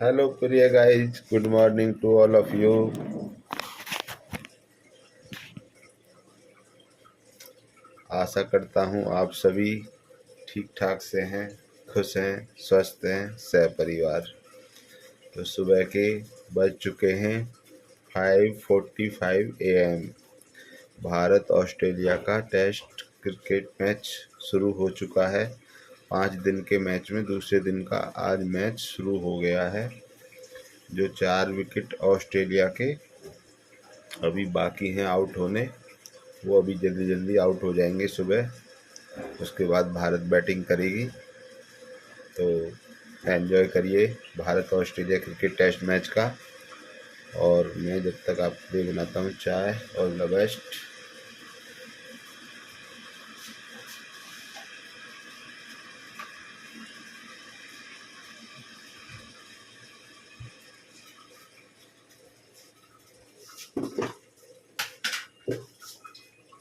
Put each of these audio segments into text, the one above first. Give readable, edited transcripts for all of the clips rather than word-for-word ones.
Hello प्रिय guys, good morning to all of you. आशा करता हूँ आप सभी ठीक ठाक से हैं, खुश हैं, स्वस्थ हैं, सहपरिवार। तो सुबह के बज चुके हैं 5:45 AM। भारत ऑस्ट्रेलिया का टेस्ट क्रिकेट मैच शुरू हो चुका है। 5 दिन के मैच में दूसरे दिन का आज मैच शुरू हो गया है। जो 4 विकेट ऑस्ट्रेलिया के अभी बाकी हैं आउट होने, वो अभी जल्दी जल्दी आउट हो जाएंगे सुबह। उसके बाद भारत बैटिंग करेगी। तो एंजॉय करिए Bharat Australia cricket test match का। और मैं जब तक आपके लिए बनाता हूँ चाय, ऑल द बेस्ट।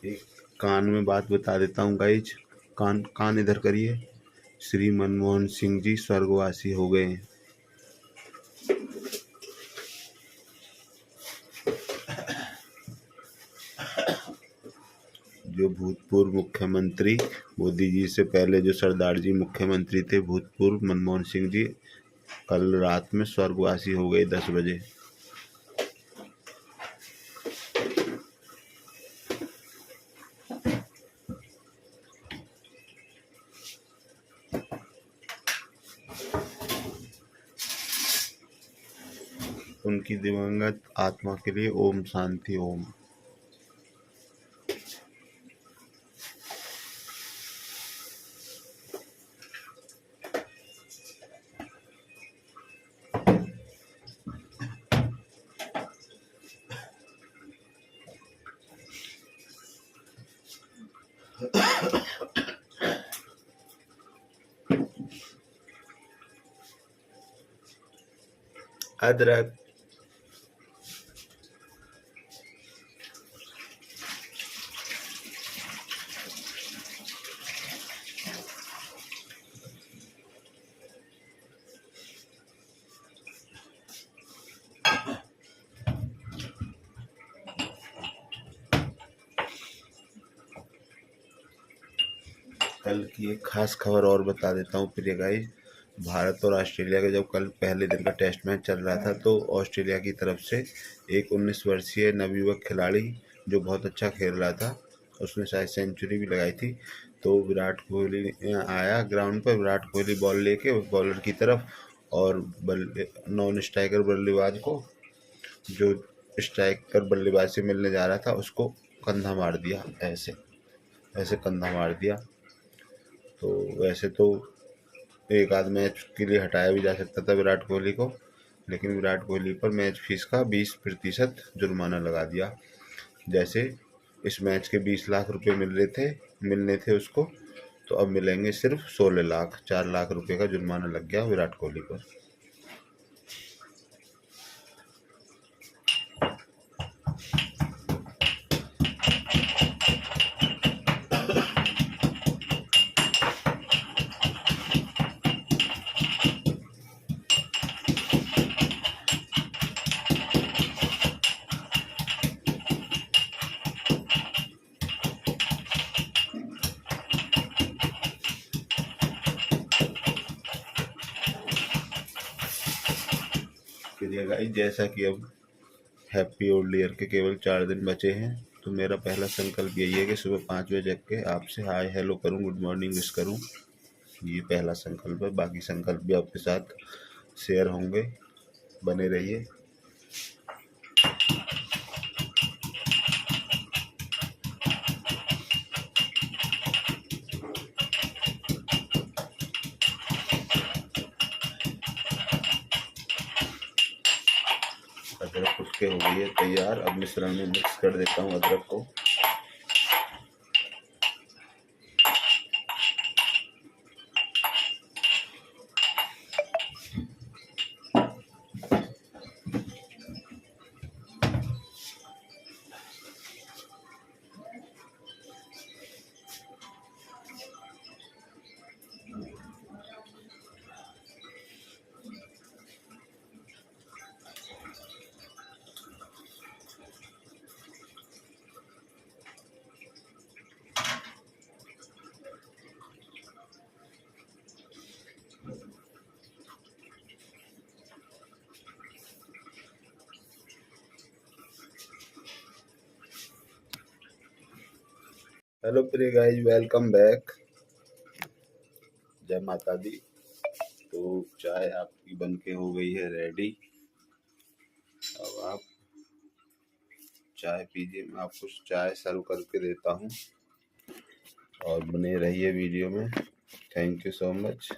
एक कान में बात बता देता हूँ गाइज, कान कान इधर करिए। श्री मनमोहन सिंह जी स्वर्गवासी हो गए हैं। जो भूतपूर्व मुख्यमंत्री मोदी जी से पहले जो सरदार जी मुख्यमंत्री थे, भूतपूर्व मनमोहन सिंह जी कल रात में स्वर्गवासी हो गए 10 बजे। उनकी दिवंगत आत्मा के लिए ओम शांति ओम। अदरक। कल की एक खास खबर और बता देता हूँ प्रिय गाइस। भारत और ऑस्ट्रेलिया का जब कल पहले दिन का टेस्ट मैच चल रहा था, तो ऑस्ट्रेलिया की तरफ से एक 19 वर्षीय नवयुवक खिलाड़ी जो बहुत अच्छा खेल रहा था, उसने शायद सेंचुरी भी लगाई थी। तो विराट कोहली आया ग्राउंड पर। विराट कोहली बॉल लेके बॉलर की तरफ, और नॉन स्ट्राइकर बल्लेबाज को, जो स्ट्राइकर बल्लेबाज से मिलने जा रहा था, उसको कंधा मार दिया। ऐसे ऐसे कंधा मार दिया। तो वैसे तो एक आध मैच के लिए हटाया भी जा सकता था विराट कोहली को, लेकिन विराट कोहली पर मैच फीस का 20% जुर्माना लगा दिया। जैसे इस मैच के 20 लाख रुपए मिलने थे उसको, तो अब मिलेंगे सिर्फ 16 लाख। 4 लाख रुपए का जुर्माना लग गया विराट कोहली पर। फिर ये गाइस, जैसा कि अब हैप्पी ओल्ड ईयर के केवल 4 दिन बचे हैं, तो मेरा पहला संकल्प यही है कि सुबह 5 बजे जग के आपसे हाय हेलो करूं, गुड मॉर्निंग विश करूं। ये पहला संकल्प है। बाकी संकल्प भी आपके साथ शेयर होंगे, बने रहिए। अदरक उसके हो गई है तैयार। अब मिश्रण में मिक्स कर देता हूँ अदरक को। हेलो प्रिय गाइस, वेलकम बैक। जय माता दी। तो चाय आपकी बन के हो गई है रेडी। अब आप चाय पीजिए, मैं आपको चाय सर्व करके देता हूँ और बने रहिए वीडियो में। Thank you so much.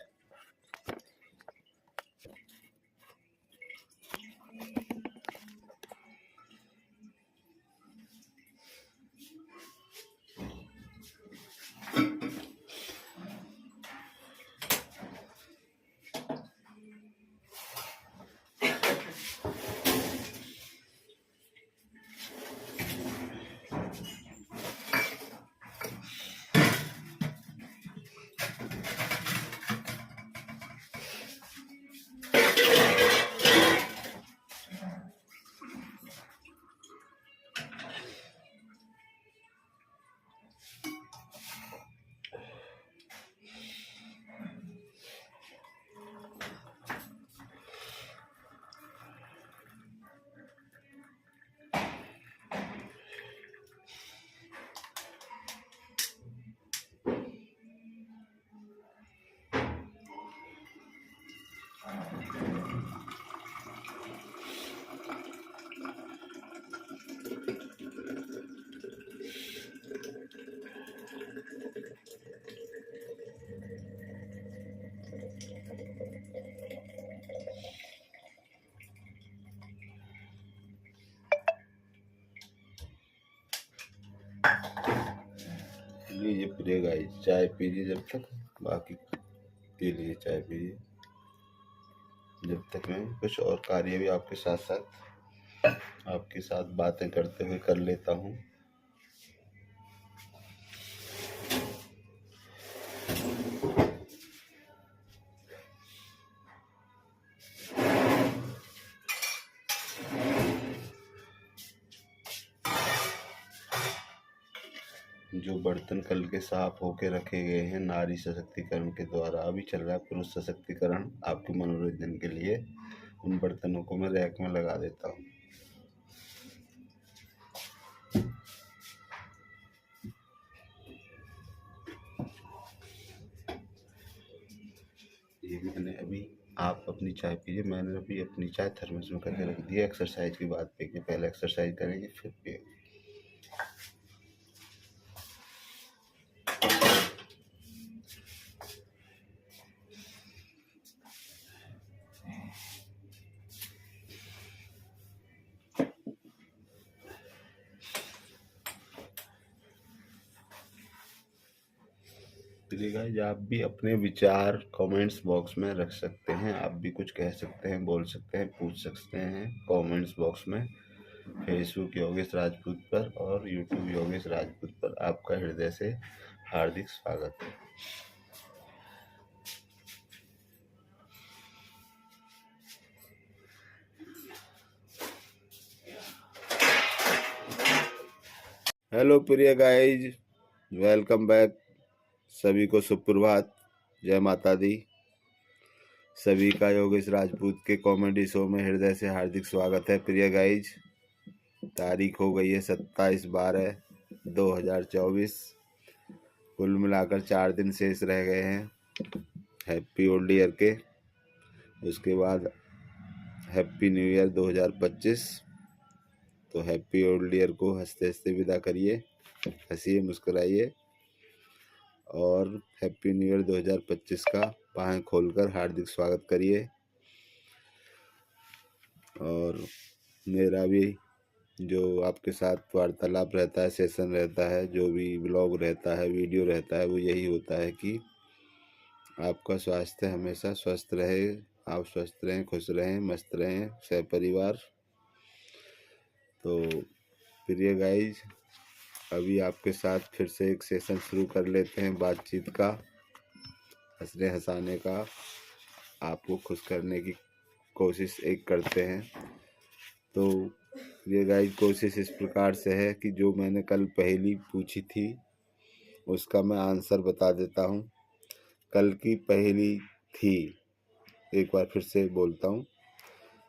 लीजिए प्रिय गाइस, चाय पीजिए जब तक, बाकी पी लीजिए, चाय पीजिए जब तक मैं कुछ और कार्य भी आपके साथ साथ आपके साथ बातें करते हुए कर लेता हूँ। जो बर्तन कल के साफ होके रखे गए हैं नारी सशक्तिकरण के द्वारा, अभी चल रहा है पुरुष सशक्तिकरण, आपके मनोरंजन के लिए उन बर्तनों को मैं रैक में लगा देता हूँ। ये मैंने अभी, आप अपनी चाय पीजिए, मैंने अभी अपनी चाय थर्मस में करके रख दी है। एक्सरसाइज की बात पे, पहले एक्सरसाइज करेंगे फिर पिएंगे। चलिए गाइस, आप भी अपने विचार कमेंट्स बॉक्स में रख सकते हैं, आप भी कुछ कह सकते हैं, बोल सकते हैं, पूछ सकते हैं कमेंट्स बॉक्स में। फेसबुक योगेश राजपूत पर और यूट्यूब योगेश राजपूत पर आपका हृदय से हार्दिक स्वागत है। हेलो प्रिय गाइज, वेलकम बैक। सभी को सुप्रभात, जय माता दी। सभी का योगेश राजपूत के कॉमेडी शो में हृदय से हार्दिक स्वागत है। प्रिय गाइज, तारीख हो गई है 27/12/2024। कुल मिलाकर 4 दिन शेष रह गए हैं हैप्पी ओल्ड ईयर के। उसके बाद हैप्पी न्यू ईयर 2025। तो हैप्पी ओल्ड ईयर को हंसते हंसते विदा करिए, हंसिए, मुस्कुराइए और हैप्पी न्यू ईयर 2025 का बाहें खोलकर हार्दिक स्वागत करिए। और मेरा भी जो आपके साथ वार्तालाप रहता है, सेशन रहता है, जो भी ब्लॉग रहता है, वीडियो रहता है, वो यही होता है कि आपका स्वास्थ्य हमेशा स्वस्थ रहे, आप स्वस्थ रहें, खुश रहें, मस्त रहें, सहपरिवार। तो प्रिय गाइज, अभी आपके साथ फिर से एक सेशन शुरू कर लेते हैं बातचीत का, हंसने हंसाने का, आपको खुश करने की कोशिश एक करते हैं। तो ये गाइस, कोशिश इस प्रकार से है कि जो मैंने कल पहेली पूछी थी उसका मैं आंसर बता देता हूँ। कल की पहेली थी, एक बार फिर से बोलता हूँ।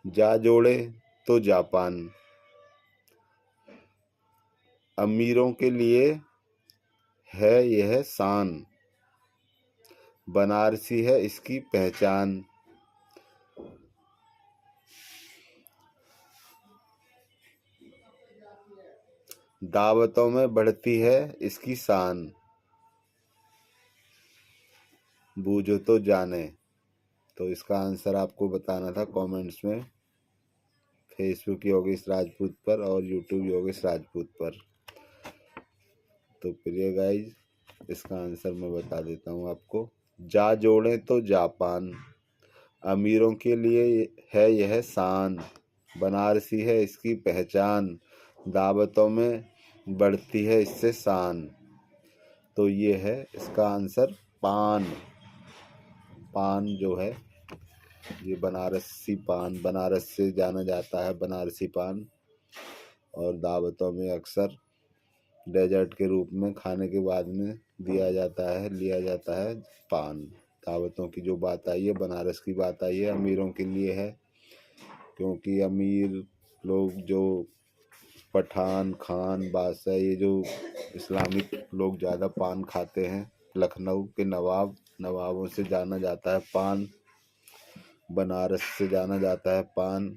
जा जोड़े तो जापान, अमीरों के लिए है यह शान, बनारसी है इसकी पहचान। दावतों में बढ़ती है इसकी शान, बूझो तो जाने। तो इसका आंसर आपको बताना था कमेंट्स में, फेसबुक योगेश राजपूत पर और यूट्यूब योगेश राजपूत पर। तो प्रिय गाइज, इसका आंसर मैं बता देता हूँ आपको। जा जोड़े तो जापान, अमीरों के लिए है यह शान, बनारसी है इसकी पहचान, दावतों में बढ़ती है इससे शान। तो ये है इसका आंसर पान। पान जो है ये बनारसी पान, बनारस से जाना जाता है बनारसी पान, और दावतों में अक्सर डेजर्ट के रूप में खाने के बाद में दिया जाता है, लिया जाता है पान। दावतों की जो बात आई है, बनारस की बात आई है, अमीरों के लिए है, क्योंकि अमीर लोग जो पठान, खान, बादशाह, ये जो इस्लामिक लोग ज़्यादा पान खाते हैं। लखनऊ के नवाबों से जाना जाता है पान, बनारस से जाना जाता है पान।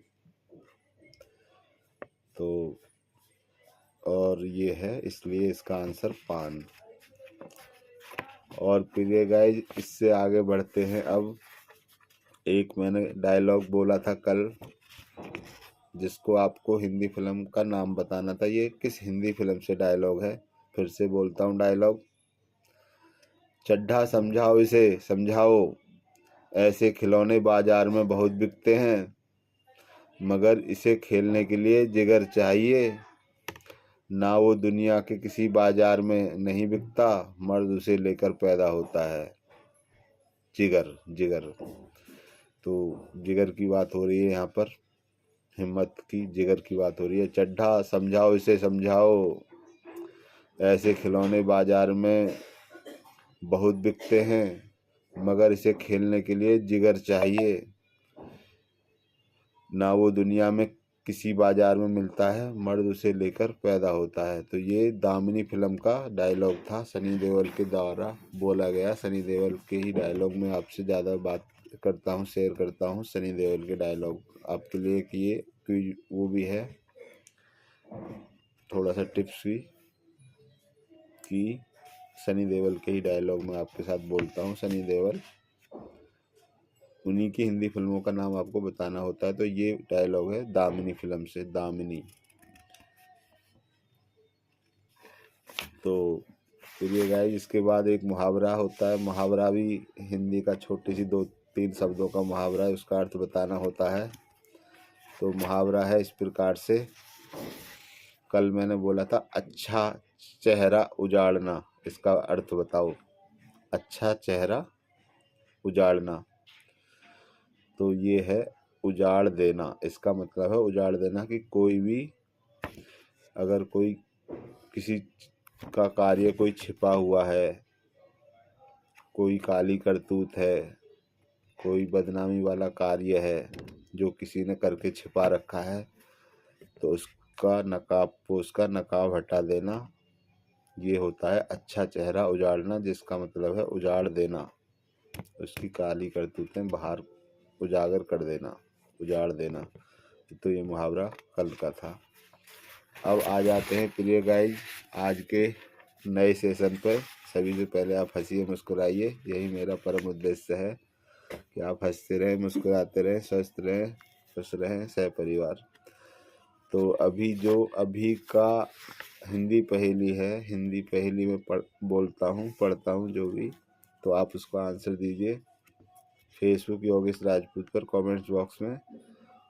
तो और ये है, इसलिए इसका आंसर पान। और प्रिय गाइस, इससे आगे बढ़ते हैं। अब एक मैंने डायलॉग बोला था कल, जिसको आपको हिंदी फिल्म का नाम बताना था। ये किस हिंदी फिल्म से डायलॉग है, फिर से बोलता हूँ डायलॉग। चड्ढा समझाओ इसे समझाओ, ऐसे खिलौने बाजार में बहुत बिकते हैं, मगर इसे खेलने के लिए जिगर चाहिए, ना वो दुनिया के किसी बाजार में नहीं बिकता, मर्द उसे लेकर पैदा होता है। जिगर, जिगर। तो जिगर की बात हो रही है यहाँ पर, हिम्मत की, जिगर की बात हो रही है। चड्ढा समझाओ इसे समझाओ, ऐसे खिलौने बाजार में बहुत बिकते हैं, मगर इसे खेलने के लिए जिगर चाहिए, ना वो दुनिया में किसी बाजार में मिलता है, मर्द उसे लेकर पैदा होता है। तो ये दामिनी फिल्म का डायलॉग था, सनी देओल के द्वारा बोला गया। सनी देओल के ही डायलॉग में आपसे ज़्यादा बात करता हूँ, शेयर करता हूँ सनी देओल के डायलॉग आपके लिए, कि ये क्विज वो भी है, थोड़ा सा टिप्स भी, कि सनी देओल के ही डायलॉग में आपके साथ बोलता हूँ। सनी देओल, उन्हीं की हिंदी फिल्मों का नाम आपको बताना होता है। तो ये डायलॉग है दामिनी फिल्म से, दामिनी। तो फिर ये गाइस, इसके बाद एक मुहावरा होता है। मुहावरा भी हिंदी का, छोटी सी 2-3 शब्दों का मुहावरा है, उसका अर्थ बताना होता है। तो मुहावरा है इस प्रकार से, कल मैंने बोला था अच्छा चेहरा उजाड़ना, इसका अर्थ बताओ। अच्छा चेहरा उजाड़ना, तो ये है उजाड़ देना। इसका मतलब है उजाड़ देना, कि कोई भी, अगर कोई किसी का कार्य कोई छिपा हुआ है, कोई काली करतूत है, कोई बदनामी वाला कार्य है जो किसी ने करके छिपा रखा है, तो उसका नकाब हटा देना, ये होता है अच्छा चेहरा उजाड़ना, जिसका मतलब है उजाड़ देना, उसकी काली करतूतें बाहर उजागर कर देना, उजाड़ देना। तो ये मुहावरा कल का था। अब आ जाते हैं प्रिय गाइस आज के नए सेशन पे। सभी से पहले आप हंसिए, मुस्कुराइए, यही मेरा परम उद्देश्य है, कि आप हंसते रहें, मुस्कुराते रहें, स्वस्थ रहें, खुश रहें, सह परिवार। तो अभी का हिंदी पहेली है, हिंदी पहेली में पढ़ता हूँ जो भी, तो आप उसको आंसर दीजिए फेसबुक योगेश राजपूत पर कमेंट्स बॉक्स में,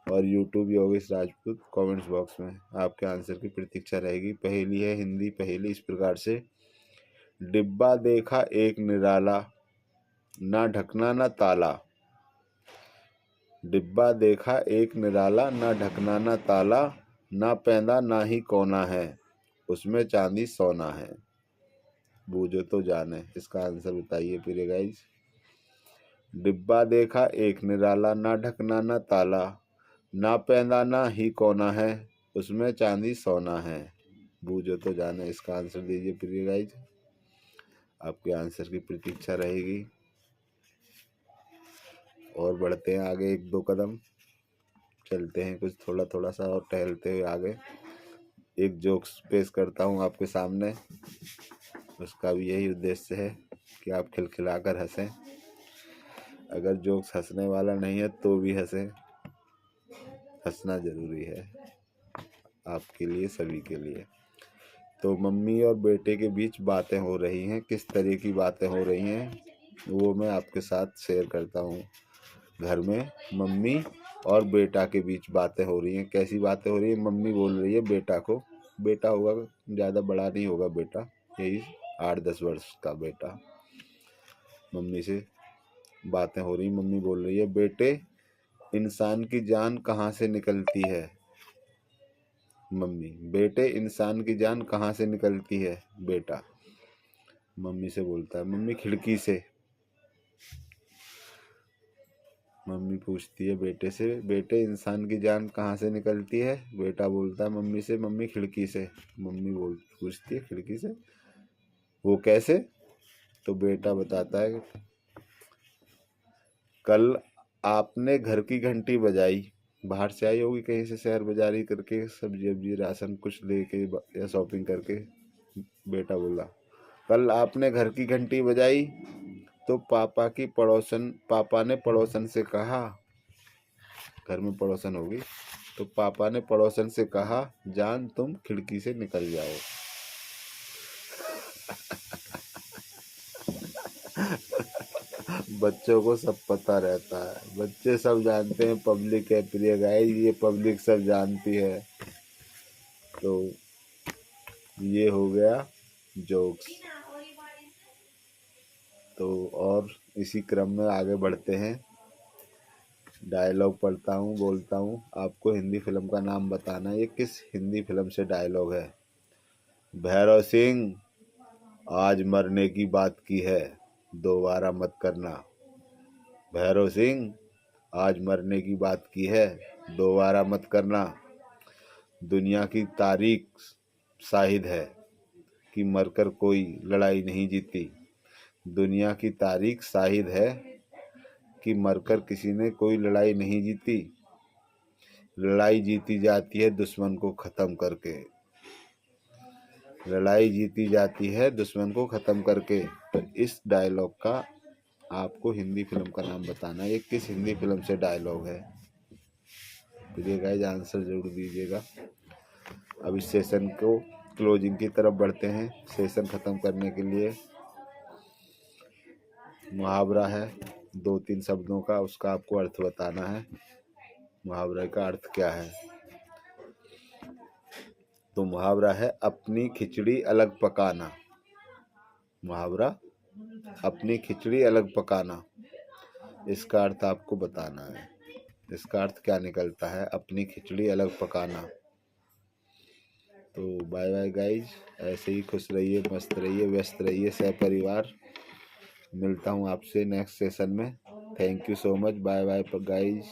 और YouTube Yogesh Rajput comments box में आपके आंसर की प्रतीक्षा रहेगी। पहेली है हिंदी पहेली इस प्रकार से। डिब्बा देखा एक निराला, ना ढकना ना ताला, डिब्बा देखा एक निराला, ना ढकना ना ताला, ना पैदा ना ही कोना है, उसमें चांदी सोना है, बूझो तो जाने। इसका आंसर बताइए प्रिय गाइस। डिब्बा देखा एक निराला, ना ढकना ना ताला, ना पैदा ना ही कोना है, उसमें चांदी सोना है, बूझो तो जाने। इसका आंसर दीजिए प्रिय गाइस। आपके आंसर की प्रतीक्षा रहेगी। और बढ़ते हैं आगे, 1-2 कदम चलते हैं, कुछ थोड़ा थोड़ा सा और टहलते हुए आगे। एक जोक्स पेश करता हूँ आपके सामने, उसका भी यही उद्देश्य है कि आप खिलखिलाकर हंसें। अगर जोक्स हंसने वाला नहीं है तो भी हंसें, हंसना ज़रूरी है आपके लिए, सभी के लिए। तो मम्मी और बेटे के बीच बातें हो रही हैं, किस तरह की बातें हो रही हैं वो मैं आपके साथ शेयर करता हूँ। घर में मम्मी और बेटा के बीच बातें हो रही हैं। कैसी बातें हो रही हैं? मम्मी बोल रही है बेटा को, बेटा होगा ज़्यादा बड़ा नहीं होगा बेटा, यही 8-10 वर्ष का बेटा। मम्मी से बातें हो रही, मम्मी बोल रही है बेटे इंसान की जान कहाँ से निकलती है? मम्मी, बेटे इंसान की जान कहाँ से निकलती है? बेटा मम्मी से बोलता है मम्मी खिड़की से। मम्मी पूछती है बेटे से बेटे इंसान की जान कहाँ से निकलती है? बेटा बोलता है मम्मी से मम्मी खिड़की से। मम्मी पूछती है खिड़की से, वो कैसे? तो बेटा बताता है कल आपने घर की घंटी बजाई, बाहर से आई होगी कहीं से शहर बाजारी करके, सब्जी वब्जी राशन कुछ लेके या शॉपिंग करके। बेटा बोला कल आपने घर की घंटी बजाई तो पापा ने पड़ोसन से कहा, घर में पड़ोसन होगी, तो पापा ने पड़ोसन से कहा जान तुम खिड़की से निकल जाओ। बच्चों को सब पता रहता है, बच्चे सब जानते हैं पब्लिक है प्रिय गाइस, ये पब्लिक सब जानती है। तो ये हो गया जोक्स। तो और इसी क्रम में आगे बढ़ते हैं। डायलॉग पढ़ता हूँ, बोलता हूँ, आपको हिंदी फिल्म का नाम बताना है। ये किस हिंदी फिल्म से डायलॉग है? भैरव सिंह आज मरने की बात की है, दोबारा मत करना। भैरव सिंह आज मरने की बात की है, दोबारा मत करना। दुनिया की तारीख शाहिद है कि मरकर कोई लड़ाई नहीं जीती। दुनिया की तारीख शाहिद है कि मरकर किसी ने कोई लड़ाई नहीं जीती। लड़ाई जीती जाती है दुश्मन को ख़त्म करके। लड़ाई जीती जाती है दुश्मन को ख़त्म करके। तो इस डायलॉग का आपको हिंदी फिल्म का नाम बताना है। ये किस हिंदी फिल्म से डायलॉग है? तो ये गाइस आंसर जरूर दीजिएगा। अब इस सेशन को क्लोजिंग की तरफ बढ़ते हैं, सेशन ख़त्म करने के लिए। मुहावरा है 2-3 शब्दों का, उसका आपको अर्थ बताना है। मुहावरे का अर्थ क्या है? तो मुहावरा है अपनी खिचड़ी अलग पकाना। मुहावरा अपनी खिचड़ी अलग पकाना, इसका अर्थ आपको बताना है। इसका अर्थ क्या निकलता है अपनी खिचड़ी अलग पकाना? तो बाय बाय गाइज, ऐसे ही खुश रहिए, मस्त रहिए, व्यस्त रहिए सहपरिवार। मिलता हूँ आपसे नेक्स्ट सेशन में। Thank you so much, bye bye guys.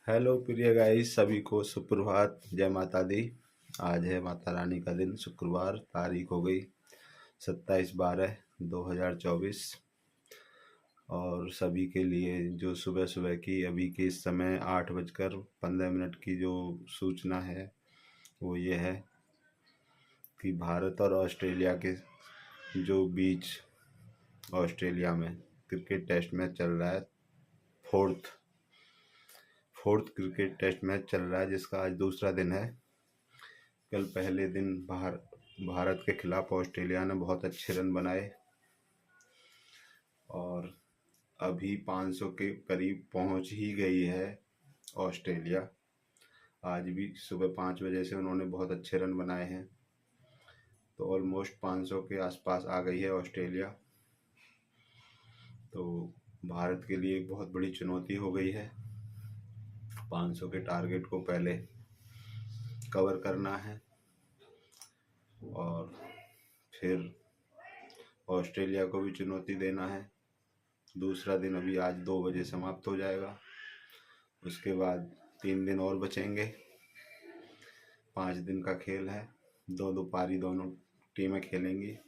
Hello प्रिय गाइस, सभी को सुप्रभात, जय माता दी। आज है माता रानी का दिन, शुक्रवार, तारीख हो गई 27/12/2024। और सभी के लिए जो सुबह सुबह की अभी के इस समय 8:15 की जो सूचना है वो ये है कि भारत और ऑस्ट्रेलिया के जो बीच ऑस्ट्रेलिया में क्रिकेट टेस्ट मैच चल रहा है। Fourth fourth cricket test match चल रहा है, जिसका आज दूसरा दिन है। कल पहले दिन भारत के खिलाफ ऑस्ट्रेलिया ने बहुत अच्छे रन बनाए और अभी 500 के करीब पहुंच ही गई है ऑस्ट्रेलिया। आज भी सुबह 5 बजे से उन्होंने बहुत अच्छे रन बनाए हैं, तो ऑलमोस्ट 500 के आसपास आ गई है ऑस्ट्रेलिया। तो भारत के लिए एक बहुत बड़ी चुनौती हो गई है। 500 के टारगेट को पहले कवर करना है और फिर ऑस्ट्रेलिया को भी चुनौती देना है। दूसरा दिन अभी आज 2 बजे समाप्त हो जाएगा। उसके बाद 3 दिन और बचेंगे। 5 दिन का खेल है, दो दो पारी दोनों टीमें खेलेंगी।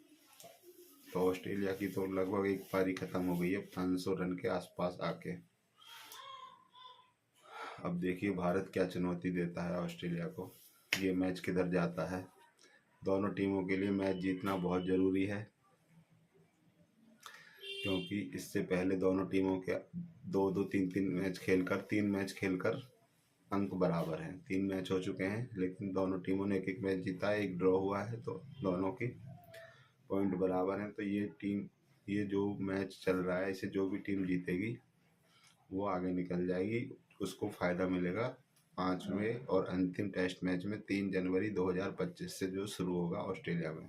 तो ऑस्ट्रेलिया की तो लगभग एक पारी खत्म हो गई है 500 रन के आसपास आके। अब देखिए भारत क्या चुनौती देता है ऑस्ट्रेलिया को, ये मैच किधर जाता है। दोनों टीमों के लिए मैच जीतना बहुत ज़रूरी है, क्योंकि इससे पहले दोनों टीमों के दो दो तीन तीन मैच खेलकर अंक बराबर हैं। 3 मैच हो चुके हैं, लेकिन दोनों टीमों ने एक एक मैच जीता है, एक ड्रॉ हुआ है, तो दोनों की पॉइंट बराबर हैं। तो ये जो मैच चल रहा है, इसे जो भी टीम जीतेगी वो आगे निकल जाएगी, उसको फ़ायदा मिलेगा 5वें और अंतिम टेस्ट मैच में 3 जनवरी 2025 से जो शुरू होगा ऑस्ट्रेलिया में।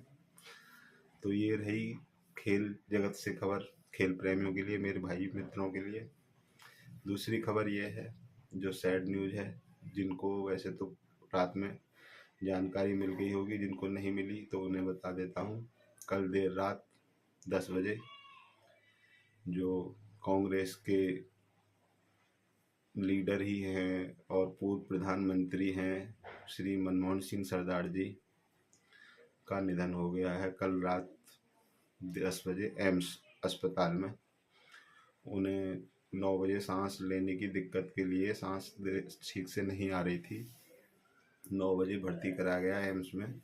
तो ये रही खेल जगत से खबर, खेल प्रेमियों के लिए, मेरे भाई मित्रों के लिए। दूसरी खबर ये है, जो सैड न्यूज़ है, जिनको वैसे तो रात में जानकारी मिल गई होगी, जिनको नहीं मिली तो उन्हें बता देता हूँ। कल देर रात 10 बजे जो कांग्रेस के लीडर ही हैं और पूर्व प्रधानमंत्री हैं श्री मनमोहन सिंह सरदार जी का निधन हो गया है। कल रात 10 बजे एम्स अस्पताल में उन्हें 9 बजे सांस लेने की दिक्कत के लिए सांस ठीक से नहीं आ रही थी। 9 बजे भर्ती करा गया एम्स में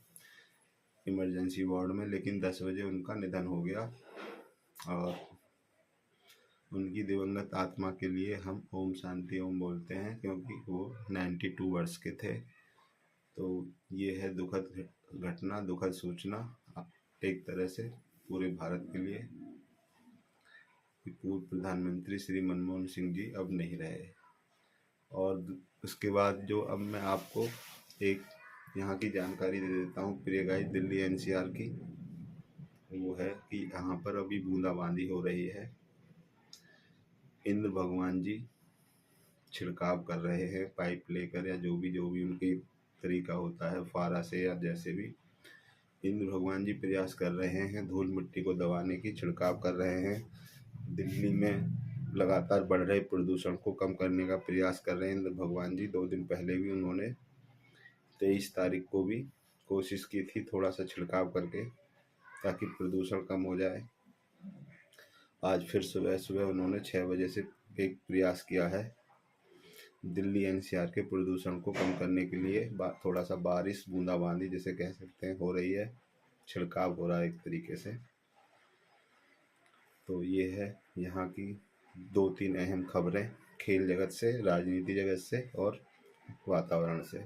इमरजेंसी वार्ड में, लेकिन 10 बजे उनका निधन हो गया। और उनकी दिवंगत आत्मा के लिए हम ओम शांति ओम बोलते हैं, क्योंकि वो 92 वर्ष के थे। तो ये है दुखद घटना, दुखद सूचना एक तरह से पूरे भारत के लिए कि पूर्व प्रधानमंत्री श्री मनमोहन सिंह जी अब नहीं रहे। और उसके बाद जो अब मैं आपको एक यहाँ की जानकारी दे देता हूँ प्रिय गाइस, दिल्ली एनसीआर की। वो है कि यहाँ पर अभी बूंदाबांदी हो रही है। इंद्र भगवान जी छिड़काव कर रहे हैं पाइप लेकर, या जो भी उनकी तरीका होता है, फारा से या जैसे भी। इंद्र भगवान जी प्रयास कर रहे हैं धूल मिट्टी को दबाने की, छिड़काव कर रहे हैं। दिल्ली में लगातार बढ़ रहे प्रदूषण को कम करने का प्रयास कर रहे हैं इंद्र भगवान जी। 2 दिन पहले भी उन्होंने 23 तारीख को भी कोशिश की थी थोड़ा सा छिड़काव करके, ताकि प्रदूषण कम हो जाए। आज फिर सुबह सुबह उन्होंने 6 बजे से एक प्रयास किया है दिल्ली एनसीआर के प्रदूषण को कम करने के लिए। थोड़ा सा बारिश बूंदाबांदी जिसे कह सकते हैं हो रही है, छिड़काव हो रहा है एक तरीके से। तो ये है यहाँ की 2-3 अहम खबरें, खेल जगत से, राजनीति जगत से और वातावरण से।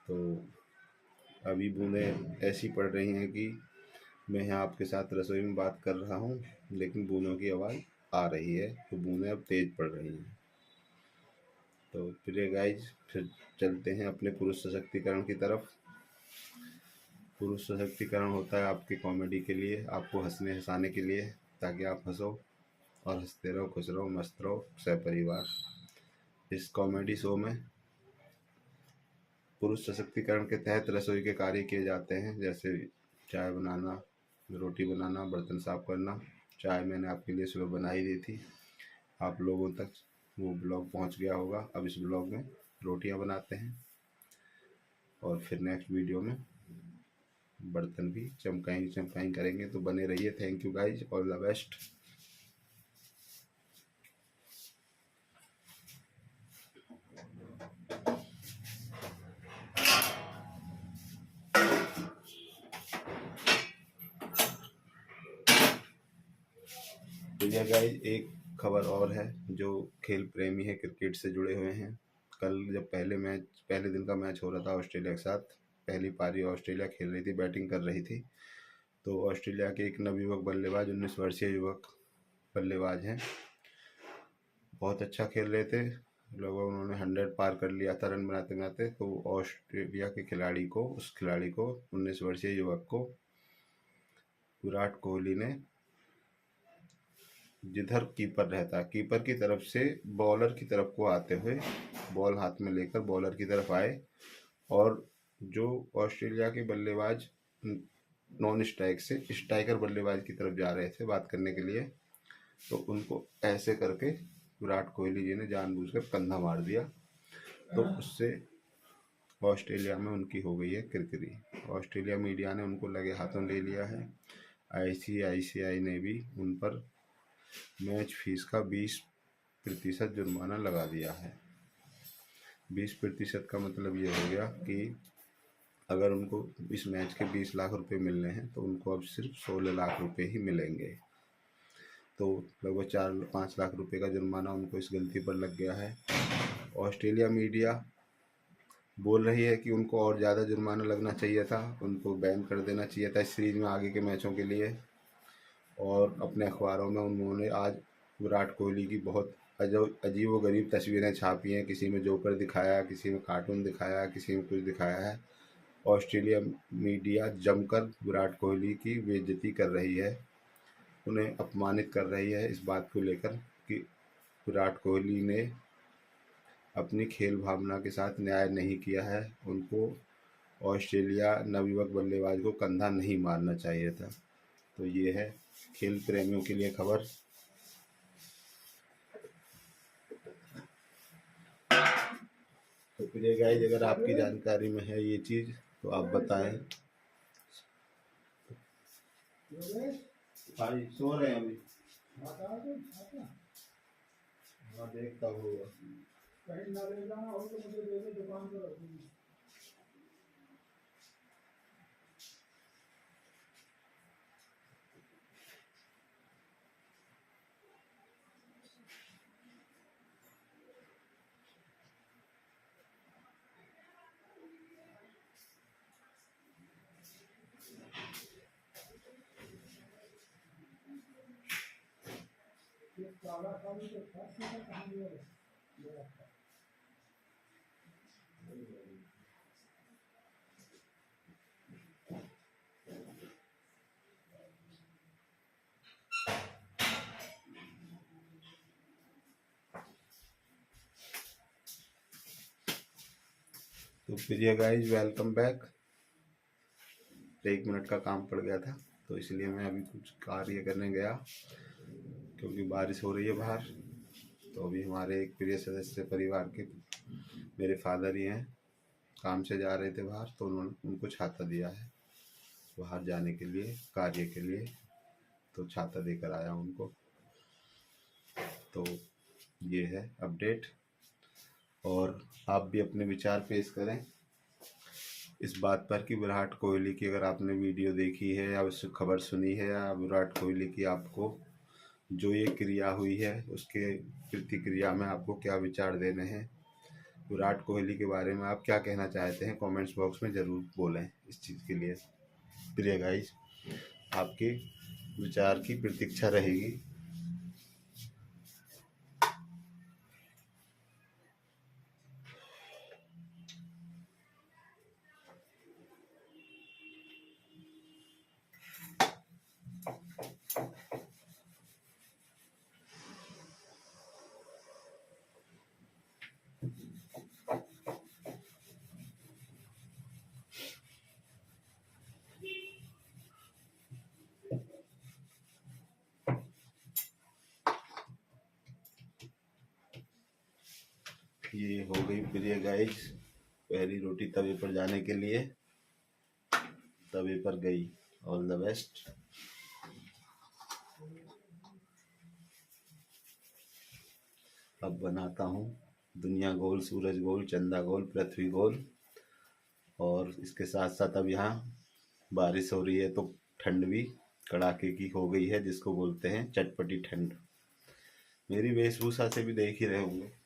तो अभी बूंदें ऐसी पड़ रही हैं कि मैं यहाँ आपके साथ रसोई में बात कर रहा हूँ, लेकिन बूंदों की आवाज़ आ रही है, तो बूंदें अब तेज़ पड़ रही हैं। तो प्रिय गाइज, फिर चलते हैं अपने पुरुष सशक्तिकरण की तरफ। पुरुष सशक्तिकरण होता है आपकी कॉमेडी के लिए, आपको हंसने हंसाने के लिए, ताकि आप हंसो और हंसते रहो, खुश रहो, मस्त रहो सहपरिवार। इस कॉमेडी शो में पुरुष सशक्तिकरण के तहत रसोई के कार्य किए जाते हैं, जैसे चाय बनाना, रोटी बनाना, बर्तन साफ करना। चाय मैंने आपके लिए सुबह बना ही दी थी, आप लोगों तक वो ब्लॉग पहुंच गया होगा। अब इस ब्लॉग में रोटियां बनाते हैं और फिर नेक्स्ट वीडियो में बर्तन भी चमकाएंगे चमकाएंगे करेंगे। तो बने रहिए। Thank you guys, all the best. तो यह गाइज एक खबर और है, जो खेल प्रेमी है, क्रिकेट से जुड़े हुए हैं। कल जब पहले दिन का मैच हो रहा था ऑस्ट्रेलिया के साथ, पहली पारी ऑस्ट्रेलिया खेल रही थी, बैटिंग कर रही थी। तो ऑस्ट्रेलिया के एक नवयुवक बल्लेबाज, 19 वर्षीय युवक बल्लेबाज हैं, बहुत अच्छा खेल रहे थे। लगभग उन्होंने 100 पार कर लिया था रन बनाते बनाते। तो ऑस्ट्रेलिया के उस खिलाड़ी को 19 वर्षीय युवक को विराट कोहली ने, जिधर कीपर रहता, कीपर की तरफ से बॉलर की तरफ को आते हुए बॉल हाथ में लेकर बॉलर की तरफ आए, और जो ऑस्ट्रेलिया के बल्लेबाज नॉन स्ट्राइक से स्ट्राइकर बल्लेबाज की तरफ जा रहे थे बात करने के लिए, तो उनको ऐसे करके विराट कोहली जी ने जानबूझकर कंधा मार दिया। तो उससे ऑस्ट्रेलिया में उनकी हो गई है किरकिरी। ऑस्ट्रेलिया मीडिया ने उनको लगे हाथों ले लिया है। ICICI ने भी उन पर मैच फीस का 20% जुर्माना लगा दिया है। 20% का मतलब ये हो गया कि अगर उनको इस मैच के 20 लाख रुपए मिलने हैं तो उनको अब सिर्फ 16 लाख रुपए ही मिलेंगे। तो लगभग 4-5 लाख रुपए का जुर्माना उनको इस गलती पर लग गया है। ऑस्ट्रेलिया मीडिया बोल रही है कि उनको और ज़्यादा जुर्माना लगना चाहिए था, उनको बैन कर देना चाहिए था इस सीरीज में आगे के मैचों के लिए। और अपने अखबारों में उन्होंने आज विराट कोहली की बहुत अजीब व गरीब तस्वीरें छापी हैं। किसी में जोकर दिखाया, किसी में कार्टून दिखाया, किसी में कुछ दिखाया है। ऑस्ट्रेलिया मीडिया जमकर विराट कोहली की बेइज्जती कर रही है, उन्हें अपमानित कर रही है इस बात को लेकर कि विराट कोहली ने अपनी खेल भावना के साथ न्याय नहीं किया है। उनको ऑस्ट्रेलिया नवयुवक बल्लेबाज को कंधा नहीं मारना चाहिए था। तो ये है खेल प्रेमियों के लिए खबर। तो प्रिय गाइस, अगर आपकी जानकारी में है ये चीज़ तो आप बताएं। भाई सो रहे हैं अभी, हाँ देखता हूँ। कहीं ना ले जाना हो तो मुझे दे दे, दुकान पर रखूंगी। तो प्रिय गाइस, वेलकम बैक। 1 मिनट का काम पड़ गया था तो इसलिए मैं अभी कुछ कार्य करने गया, क्योंकि बारिश हो रही है बाहर। तो अभी हमारे एक प्रिय सदस्य परिवार के, मेरे फादर ही हैं, काम से जा रहे थे बाहर, तो उन्होंने उनको छाता दिया है बाहर जाने के लिए, कार्य के लिए। तो छाता देकर आया उनको। तो ये है अपडेट, और आप भी अपने विचार पेश करें इस बात पर कि विराट कोहली की, अगर आपने वीडियो देखी है या उससे खबर सुनी है, या विराट कोहली की आपको जो ये क्रिया हुई है उसके प्रतिक्रिया में आपको क्या विचार देने हैं, विराट कोहली के बारे में आप क्या कहना चाहते हैं, कमेंट्स बॉक्स में ज़रूर बोलें इस चीज़ के लिए। प्रिय गाइस, आपके विचार की प्रतीक्षा रहेगी। ये हो गई प्रिय गाइस, पहली रोटी तवे पर जाने के लिए तवे पर गई। All the best. अब बनाता हूँ दुनिया गोल, सूरज गोल, चंदा गोल, पृथ्वी गोल। और इसके साथ साथ अब यहाँ बारिश हो रही है तो ठंड भी कड़ाके की हो गई है, जिसको बोलते हैं चटपटी ठंड। मेरी वेशभूषा से भी देख ही रहे होंगे।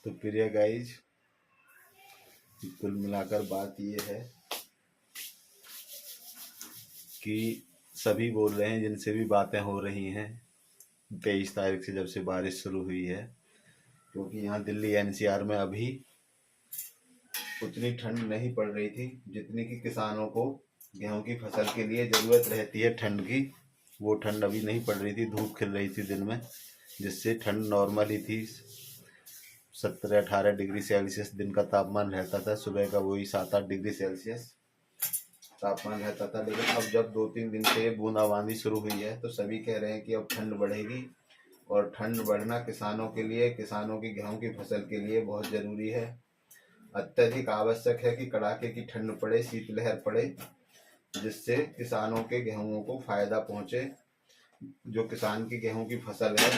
तो प्रिय गाइज, कुल मिलाकर बात ये है कि सभी बोल रहे हैं, जिनसे भी बातें हो रही हैं 23 तारीख से जब से बारिश शुरू हुई है, क्योंकि यहाँ दिल्ली एनसीआर में अभी उतनी ठंड नहीं पड़ रही थी जितनी कि किसानों को गेहूं की फसल के लिए ज़रूरत रहती है ठंड की। वो ठंड अभी नहीं पड़ रही थी, धूप खिल रही थी दिन में, जिससे ठंड नॉर्मल ही थी। 17-18 डिग्री सेल्सियस दिन का तापमान रहता था, सुबह का वही 7-8 डिग्री सेल्सियस तापमान रहता था। लेकिन अब जब 2-3 दिन से बूंदाबांदी शुरू हुई है तो सभी कह रहे हैं कि अब ठंड बढ़ेगी, और ठंड बढ़ना किसानों के लिए, किसानों की गेहूं की फसल के लिए बहुत ज़रूरी है। अत्यधिक आवश्यक है कि कड़ाके की ठंड पड़े, शीतलहर पड़े, जिससे किसानों के गेहूं को फायदा पहुंचे। जो किसान की गेहूं की फसल है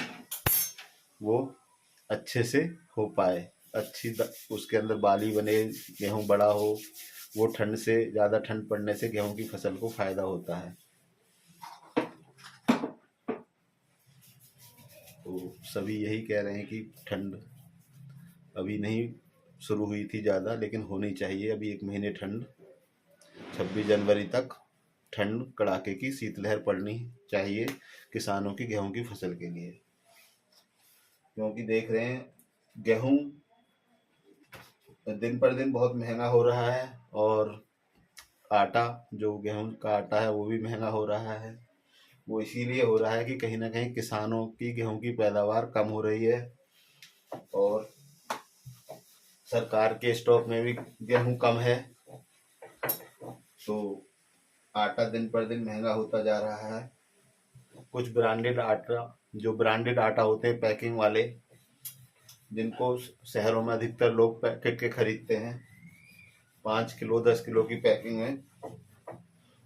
वो अच्छे से हो पाए, उसके अंदर बाली बने, गेहूं बड़ा हो। वो ठंड से, ज़्यादा ठंड पड़ने से गेहूं की फसल को फायदा होता है। तो सभी यही कह रहे हैं कि ठंड अभी नहीं शुरू हुई थी ज़्यादा, लेकिन होनी चाहिए। अभी 1 महीने ठंड, 26 जनवरी तक ठंड कड़ाके की शीतलहर पड़नी चाहिए किसानों की गेहूं की फसल के लिए। क्योंकि देख रहे हैं गेहूं दिन पर दिन बहुत महंगा हो रहा है, और आटा, जो गेहूं का आटा है वो भी महंगा हो रहा है। वो इसीलिए हो रहा है कि कहीं ना कहीं किसानों की गेहूं की पैदावार कम हो रही है, और सरकार के स्टॉक में भी गेहूं कम है, तो आटा दिन पर दिन महंगा होता जा रहा है। कुछ ब्रांडेड आटा, जो ब्रांडेड आटा होते हैं पैकिंग वाले, जिनको शहरों में अधिकतर लोग पैकेट के खरीदते हैं, 5 किलो 10 किलो की पैकिंग है,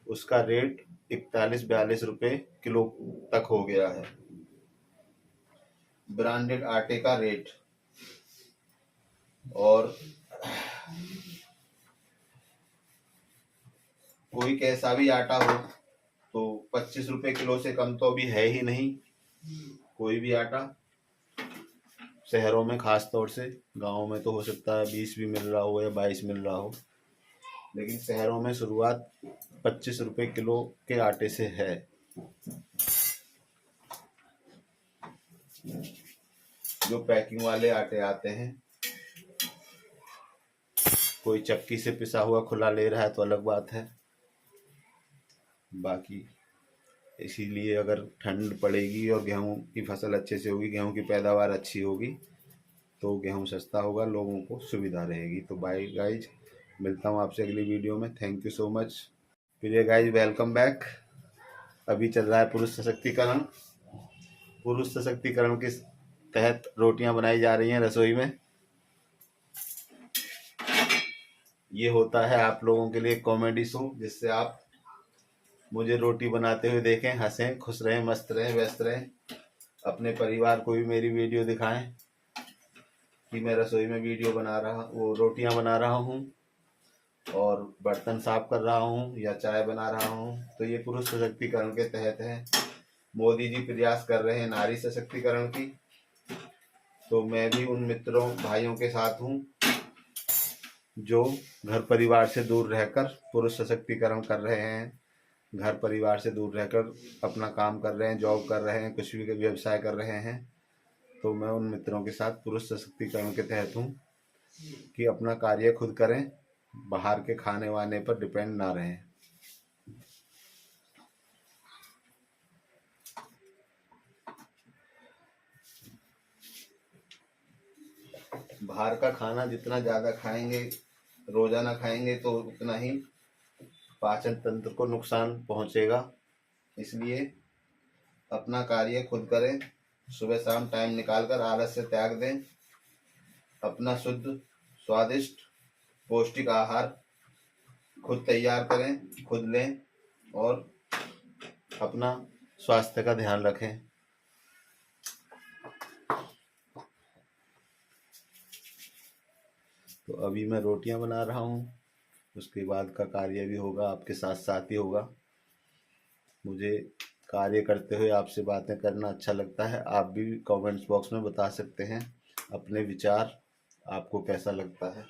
उसका रेट 41-42 रुपये किलो तक हो गया है, ब्रांडेड आटे का रेट। और कोई कैसा भी आटा हो तो 25 रुपये किलो से कम तो अभी है ही नहीं कोई भी आटा। शहरों में खास तौर से, गाँव में तो हो सकता है 20 भी मिल रहा हो या 22 मिल रहा हो, लेकिन शहरों में शुरुआत 25 रुपये किलो के आटे से है। जो पैकिंग वाले आटे आते हैं, कोई चक्की से पिसा हुआ खुला ले रहा है तो अलग बात है। बाकी इसीलिए अगर ठंड पड़ेगी और गेहूं की फसल अच्छे से होगी, गेहूं की पैदावार अच्छी होगी, तो गेहूं सस्ता होगा, लोगों को सुविधा रहेगी। तो बाय गाइज, मिलता हूं आपसे अगली वीडियो में। Thank you so much. प्रिय गाइज, वेलकम बैक। अभी चल रहा है पुरुष सशक्तिकरण। पुरुष सशक्तिकरण के तहत रोटियां बनाई जा रही हैं रसोई में। ये होता है आप लोगों के लिए कॉमेडी शो, जिससे आप मुझे रोटी बनाते हुए देखें, हंसें, खुश रहें, मस्त रहें, व्यस्त रहें। अपने परिवार को भी मेरी वीडियो दिखाएं कि मैं रसोई में वीडियो बना रहा, वो रोटियां बना रहा हूँ। और बर्तन साफ कर रहा हूँ या चाय बना रहा हूँ, तो ये पुरुष सशक्तिकरण के तहत है। मोदी जी प्रयास कर रहे हैं नारी सशक्तिकरण की, तो मैं भी उन मित्रों भाइयों के साथ हूँ जो घर परिवार से दूर रहकर पुरुष सशक्तिकरण कर रहे हैं, घर परिवार से दूर रहकर अपना काम कर रहे हैं, जॉब कर रहे हैं, कुछ भी व्यवसाय कर रहे हैं। तो मैं उन मित्रों के साथ पुरुष सशक्तिकरण के तहत हूँ कि अपना कार्य खुद करें, बाहर के खाने वाने पर डिपेंड ना रहें। बाहर का खाना जितना ज़्यादा खाएंगे, रोजाना खाएंगे, तो उतना ही पाचन तंत्र को नुकसान पहुंचेगा। इसलिए अपना कार्य खुद करें, सुबह शाम टाइम निकालकर आलस से त्याग दें, अपना शुद्ध स्वादिष्ट पौष्टिक आहार खुद तैयार करें, खुद लें और अपना स्वास्थ्य का ध्यान रखें। तो अभी मैं रोटियां बना रहा हूँ, उसके बाद का कार्य भी होगा, आपके साथ साथ ही होगा। मुझे कार्य करते हुए आपसे बातें करना अच्छा लगता है। आप भी कमेंट्स बॉक्स में बता सकते हैं अपने विचार, आपको कैसा लगता है।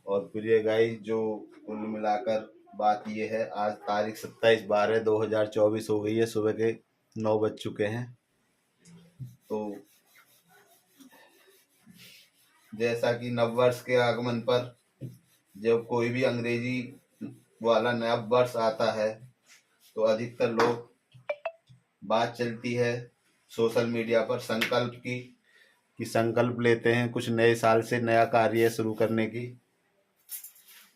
और प्रिय गाइस, जो कुल मिलाकर बात ये है, आज तारीख 27/12/2024 हो गई है, सुबह के 9 बज चुके हैं। तो जैसा कि नववर्ष के आगमन पर जब कोई भी अंग्रेजी वाला नया वर्ष आता है, तो अधिकतर लोग बात चलती है सोशल मीडिया पर संकल्प की, कि संकल्प लेते हैं कुछ नए साल से नया कार्य शुरू करने की।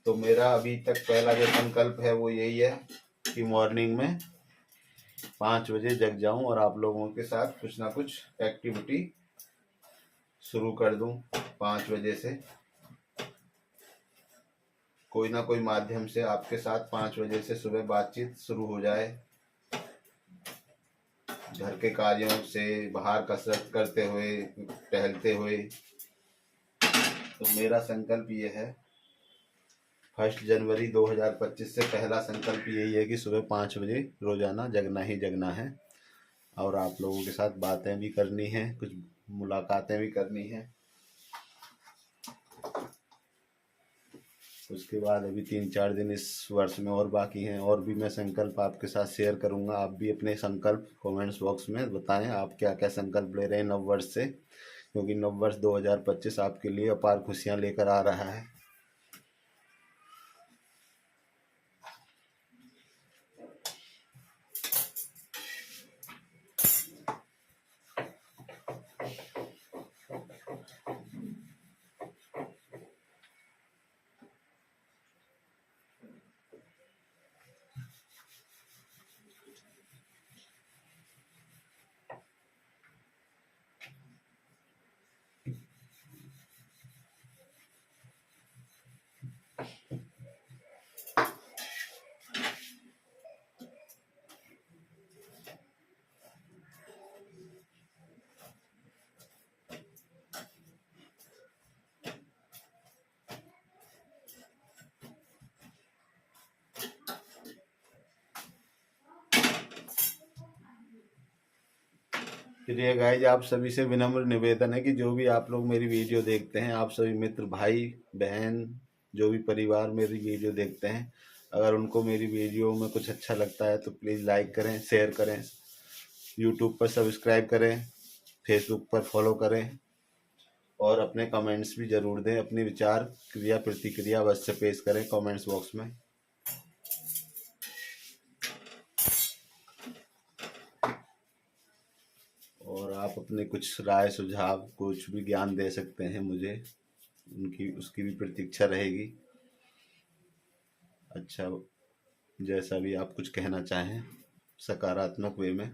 तो मेरा अभी तक पहला जो संकल्प है वो यही है कि मॉर्निंग में 5 बजे जग जाऊं और आप लोगों के साथ कुछ ना कुछ एक्टिविटी शुरू कर दूं। 5 बजे से कोई ना कोई माध्यम से आपके साथ 5 बजे से सुबह बातचीत शुरू हो जाए, घर के कार्यों से, बाहर कसरत करते हुए, टहलते हुए। तो मेरा संकल्प ये है, 1 जनवरी 2025 से पहला संकल्प यही है कि सुबह 5 बजे रोजाना जगना ही जगना है, और आप लोगों के साथ बातें भी करनी है, कुछ मुलाकातें भी करनी है। उसके बाद अभी 3-4 दिन इस वर्ष में और बाकी हैं, और भी मैं संकल्प आपके साथ शेयर करूंगा। आप भी अपने संकल्प कमेंट्स बॉक्स में बताएं, आप क्या क्या संकल्प ले रहे हैं नववर्ष से, क्योंकि नववर्ष 2025 आपके लिए अपार खुशियां लेकर आ रहा है। प्रिय गाइज, आप सभी से विनम्र निवेदन है कि जो भी आप लोग मेरी वीडियो देखते हैं, आप सभी मित्र, भाई बहन, जो भी परिवार मेरी वीडियो देखते हैं, अगर उनको मेरी वीडियो में कुछ अच्छा लगता है तो प्लीज़ लाइक करें, शेयर करें, यूट्यूब पर सब्सक्राइब करें, फेसबुक पर फॉलो करें, और अपने कमेंट्स भी ज़रूर दें। अपने विचार, क्रिया, प्रतिक्रिया अवश्य पेश करें कमेंट्स बॉक्स में। और आप अपने कुछ राय, सुझाव, कुछ भी ज्ञान दे सकते हैं मुझे, उनकी उसकी भी प्रतीक्षा रहेगी। अच्छा, जैसा भी आप कुछ कहना चाहें सकारात्मक वे में।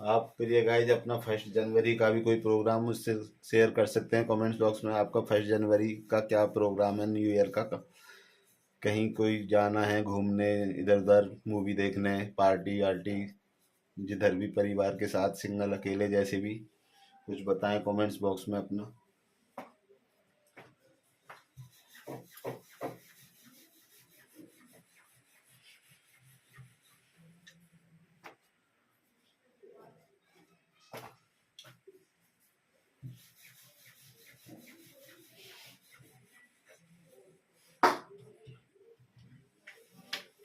आप प्रिय गाइज अपना 1 जनवरी का भी कोई प्रोग्राम मुझसे शेयर कर सकते हैं कमेंट्स बॉक्स में। आपका 1 जनवरी का क्या प्रोग्राम है, न्यू ईयर का? कहीं कोई जाना है घूमने, इधर उधर मूवी देखने, पार्टी वार्टी, जिधर भी, परिवार के साथ, सिंगल, अकेले, जैसे भी, कुछ बताएं कमेंट्स बॉक्स में अपना।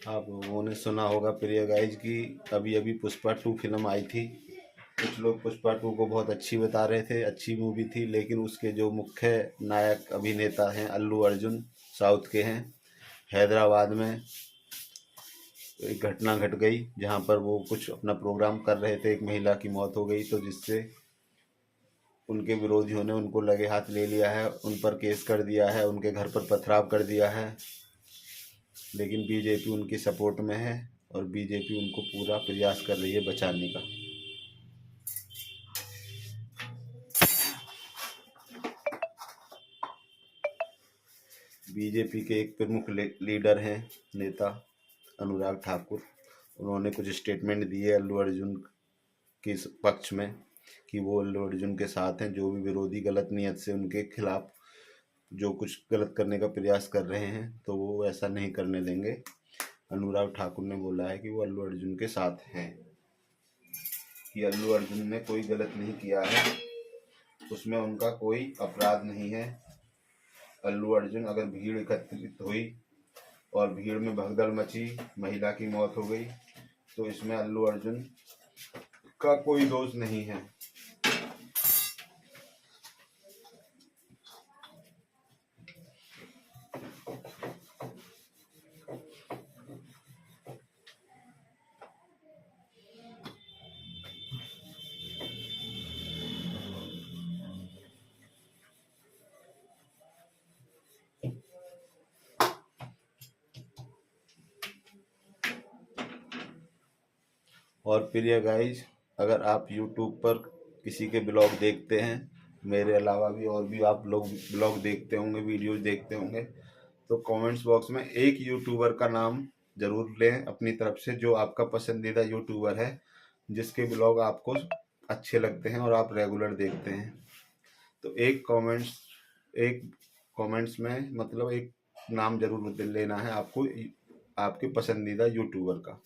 आप लोगों ने सुना होगा प्रिय गाइज कि अभी अभी पुष्पा 2 फिल्म आई थी। कुछ लोग पुष्पा 2 को बहुत अच्छी बता रहे थे, अच्छी मूवी थी, लेकिन उसके जो मुख्य नायक अभिनेता हैं अल्लू अर्जुन, साउथ के हैं। हैदराबाद में एक घटना घट गई जहां पर वो कुछ अपना प्रोग्राम कर रहे थे, एक महिला की मौत हो गई, तो जिससे उनके विरोधियों ने उनको लगे हाथ ले लिया है, उन पर केस कर दिया है, उनके घर पर पथराव कर दिया है। लेकिन बीजेपी उनकी सपोर्ट में है और बीजेपी उनको पूरा प्रयास कर रही है बचाने का। बीजेपी के एक प्रमुख लीडर हैं, नेता अनुराग ठाकुर। उन्होंने कुछ स्टेटमेंट दिए अल्लू अर्जुन के पक्ष में कि वो अल्लू अर्जुन के साथ हैं, जो भी विरोधी गलत नियत से उनके खिलाफ जो कुछ गलत करने का प्रयास कर रहे हैं तो वो ऐसा नहीं करने देंगे। अनुराग ठाकुर ने बोला है कि वो अल्लू अर्जुन के साथ हैं, कि अल्लू अर्जुन ने कोई गलत नहीं किया है, उसमें उनका कोई अपराध नहीं है। अल्लू अर्जुन, अगर भीड़ एकत्रित हुई और भीड़ में भगदड़ मची, महिला की मौत हो गई, तो इसमें अल्लू अर्जुन का कोई दोष नहीं है। और प्रिय गाइज, अगर आप यूट्यूब पर किसी के ब्लॉग देखते हैं, मेरे अलावा भी आप लोग ब्लॉग देखते होंगे, वीडियोज देखते होंगे, तो कमेंट्स बॉक्स में एक यूट्यूबर का नाम जरूर लें अपनी तरफ से, जो आपका पसंदीदा यूट्यूबर है, जिसके ब्लॉग आपको अच्छे लगते हैं और आप रेगुलर देखते हैं। तो एक कमेंट्स में मतलब एक नाम जरूर लेना है आपको, आपके पसंदीदा यूट्यूबर का।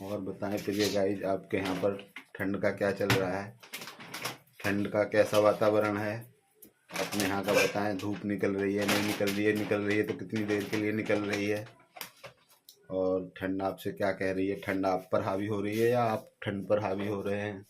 और बताएं प्रिय गाइज, आपके यहाँ पर ठंड का क्या चल रहा है? ठंड का कैसा वातावरण है? अपने यहाँ का बताएं। धूप निकल रही है, नहीं निकल रही है? निकल रही है तो कितनी देर के लिए निकल रही है? और ठंड आपसे क्या कह रही है? ठंड आप पर हावी हो रही है या आप ठंड पर हावी हो रहे हैं?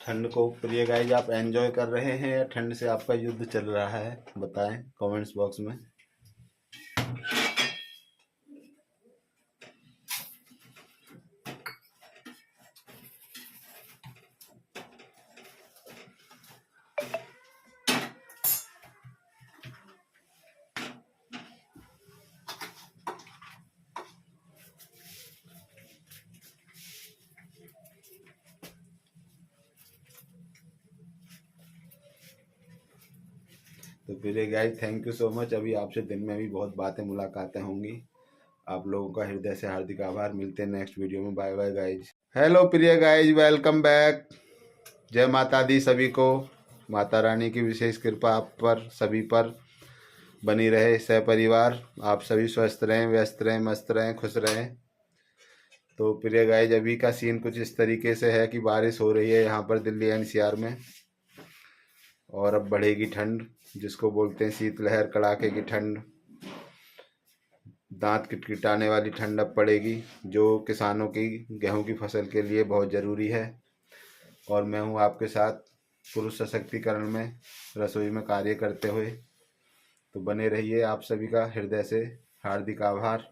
ठंड को प्रिय गाइज आप एंजॉय कर रहे हैं या ठंड से आपका युद्ध चल रहा है, बताएं कमेंट्स बॉक्स में। तो प्रिय guys thank you so much. अभी आपसे दिन में भी बहुत बातें मुलाकातें होंगी। आप लोगों का हृदय से हार्दिक आभार। मिलते हैं नेक्स्ट वीडियो में। Bye bye guys. हेलो प्रिय गाइज, वेलकम बैक। जय माता दी सभी को। माता रानी की विशेष कृपा आप पर सभी पर बनी रहे। सहपरिवार आप सभी स्वस्थ रहें, व्यस्त रहें, मस्त रहें, खुश रहें। तो प्रिय गाइज अभी का सीन कुछ इस तरीके से है कि बारिश हो रही है यहाँ पर दिल्ली एनसीआर में, और अब बढ़ेगी ठंड, जिसको बोलते हैं शीतलहर, कड़ाके की ठंड, दांत किटकिटाने वाली ठंड अब पड़ेगी, जो किसानों की गेहूं की फसल के लिए बहुत ज़रूरी है। और मैं हूं आपके साथ पुरुष सशक्तिकरण में, रसोई में कार्य करते हुए। तो बने रहिए। आप सभी का हृदय से हार्दिक आभार।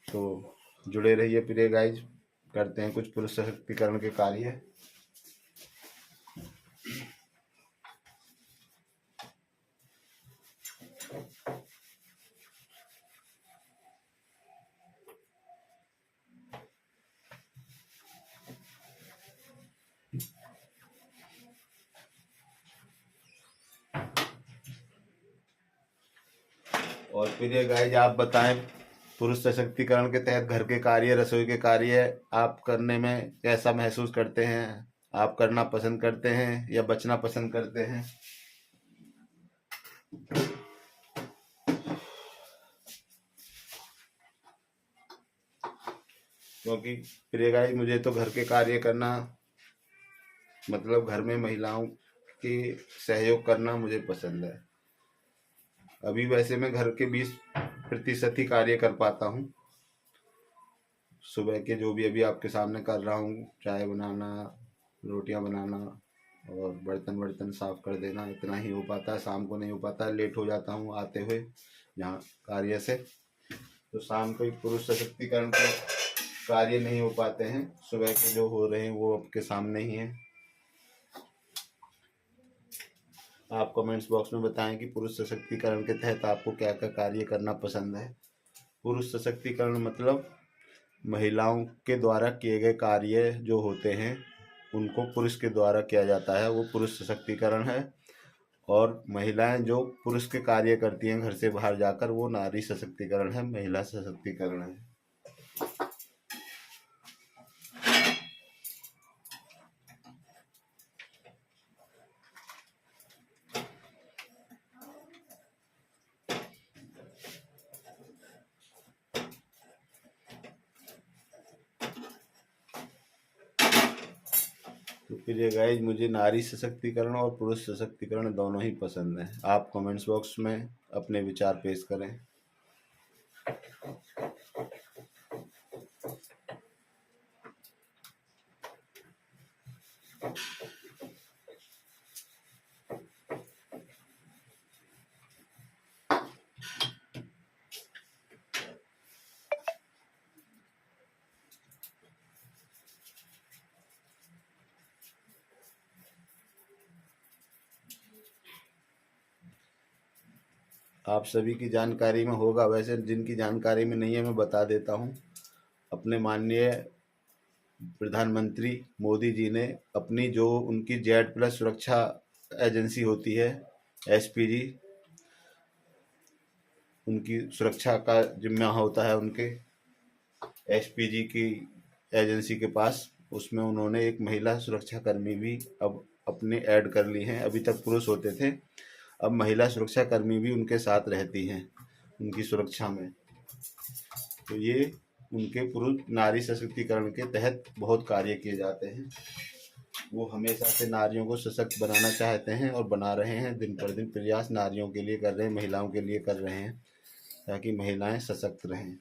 तो जुड़े रहिए प्रिय गाइज, करते हैं कुछ पुरुष सशक्तिकरण के कार्य। और प्रिय गाइज आप बताएं, पुरुष सशक्तिकरण के तहत घर के कार्य, रसोई के कार्य आप करने में कैसा महसूस करते हैं? आप करना पसंद करते हैं या बचना पसंद करते हैं? क्योंकि प्रिय गाइज मुझे तो घर के कार्य करना, मतलब घर में महिलाओं की सहयोग करना मुझे पसंद है। अभी वैसे मैं घर के 20% ही कार्य कर पाता हूँ। सुबह के जो भी अभी आपके सामने कर रहा हूँ, चाय बनाना, रोटियां बनाना और बर्तन वर्तन साफ कर देना, इतना ही हो पाता है। शाम को नहीं हो पाता है, लेट हो जाता हूँ आते हुए यहाँ कार्य से। तो शाम को ही पुरुष सशक्तिकरण के कार्य नहीं हो पाते हैं। सुबह के जो हो रहे हैं वो आपके सामने ही हैं। आप कमेंट्स बॉक्स में बताएं कि पुरुष सशक्तिकरण के तहत आपको क्या क्या कार्य करना पसंद है। पुरुष सशक्तिकरण मतलब महिलाओं के द्वारा किए गए कार्य जो होते हैं उनको पुरुष के द्वारा किया जाता है, वो पुरुष सशक्तिकरण है। और महिलाएं जो पुरुष के कार्य करती हैं घर से बाहर जाकर, वो नारी सशक्तिकरण है, महिला सशक्तिकरण है। तो प्रिय गाइज मुझे नारी सशक्तिकरण और पुरुष सशक्तिकरण दोनों ही पसंद है। आप कमेंट्स बॉक्स में अपने विचार पेश करें। आप सभी की जानकारी में होगा, वैसे जिनकी जानकारी में नहीं है मैं बता देता हूँ। अपने माननीय प्रधानमंत्री मोदी जी ने अपनी जो उनकी Z+ सुरक्षा एजेंसी होती है, SPG, उनकी सुरक्षा का जिम्मा होता है उनके SPG की एजेंसी के पास। उसमें उन्होंने एक महिला सुरक्षा कर्मी भी अब अपने ऐड कर ली हैं। अभी तक पुरुष होते थे, अब महिला सुरक्षा कर्मी भी उनके साथ रहती हैं उनकी सुरक्षा में। तो ये उनके पुरुष नारी सशक्तिकरण के तहत बहुत कार्य किए जाते हैं। वो हमेशा से नारियों को सशक्त बनाना चाहते हैं और बना रहे हैं। दिन पर दिन प्रयास नारियों के लिए कर रहे हैं, महिलाओं के लिए कर रहे हैं, ताकि महिलाएं सशक्त रहें।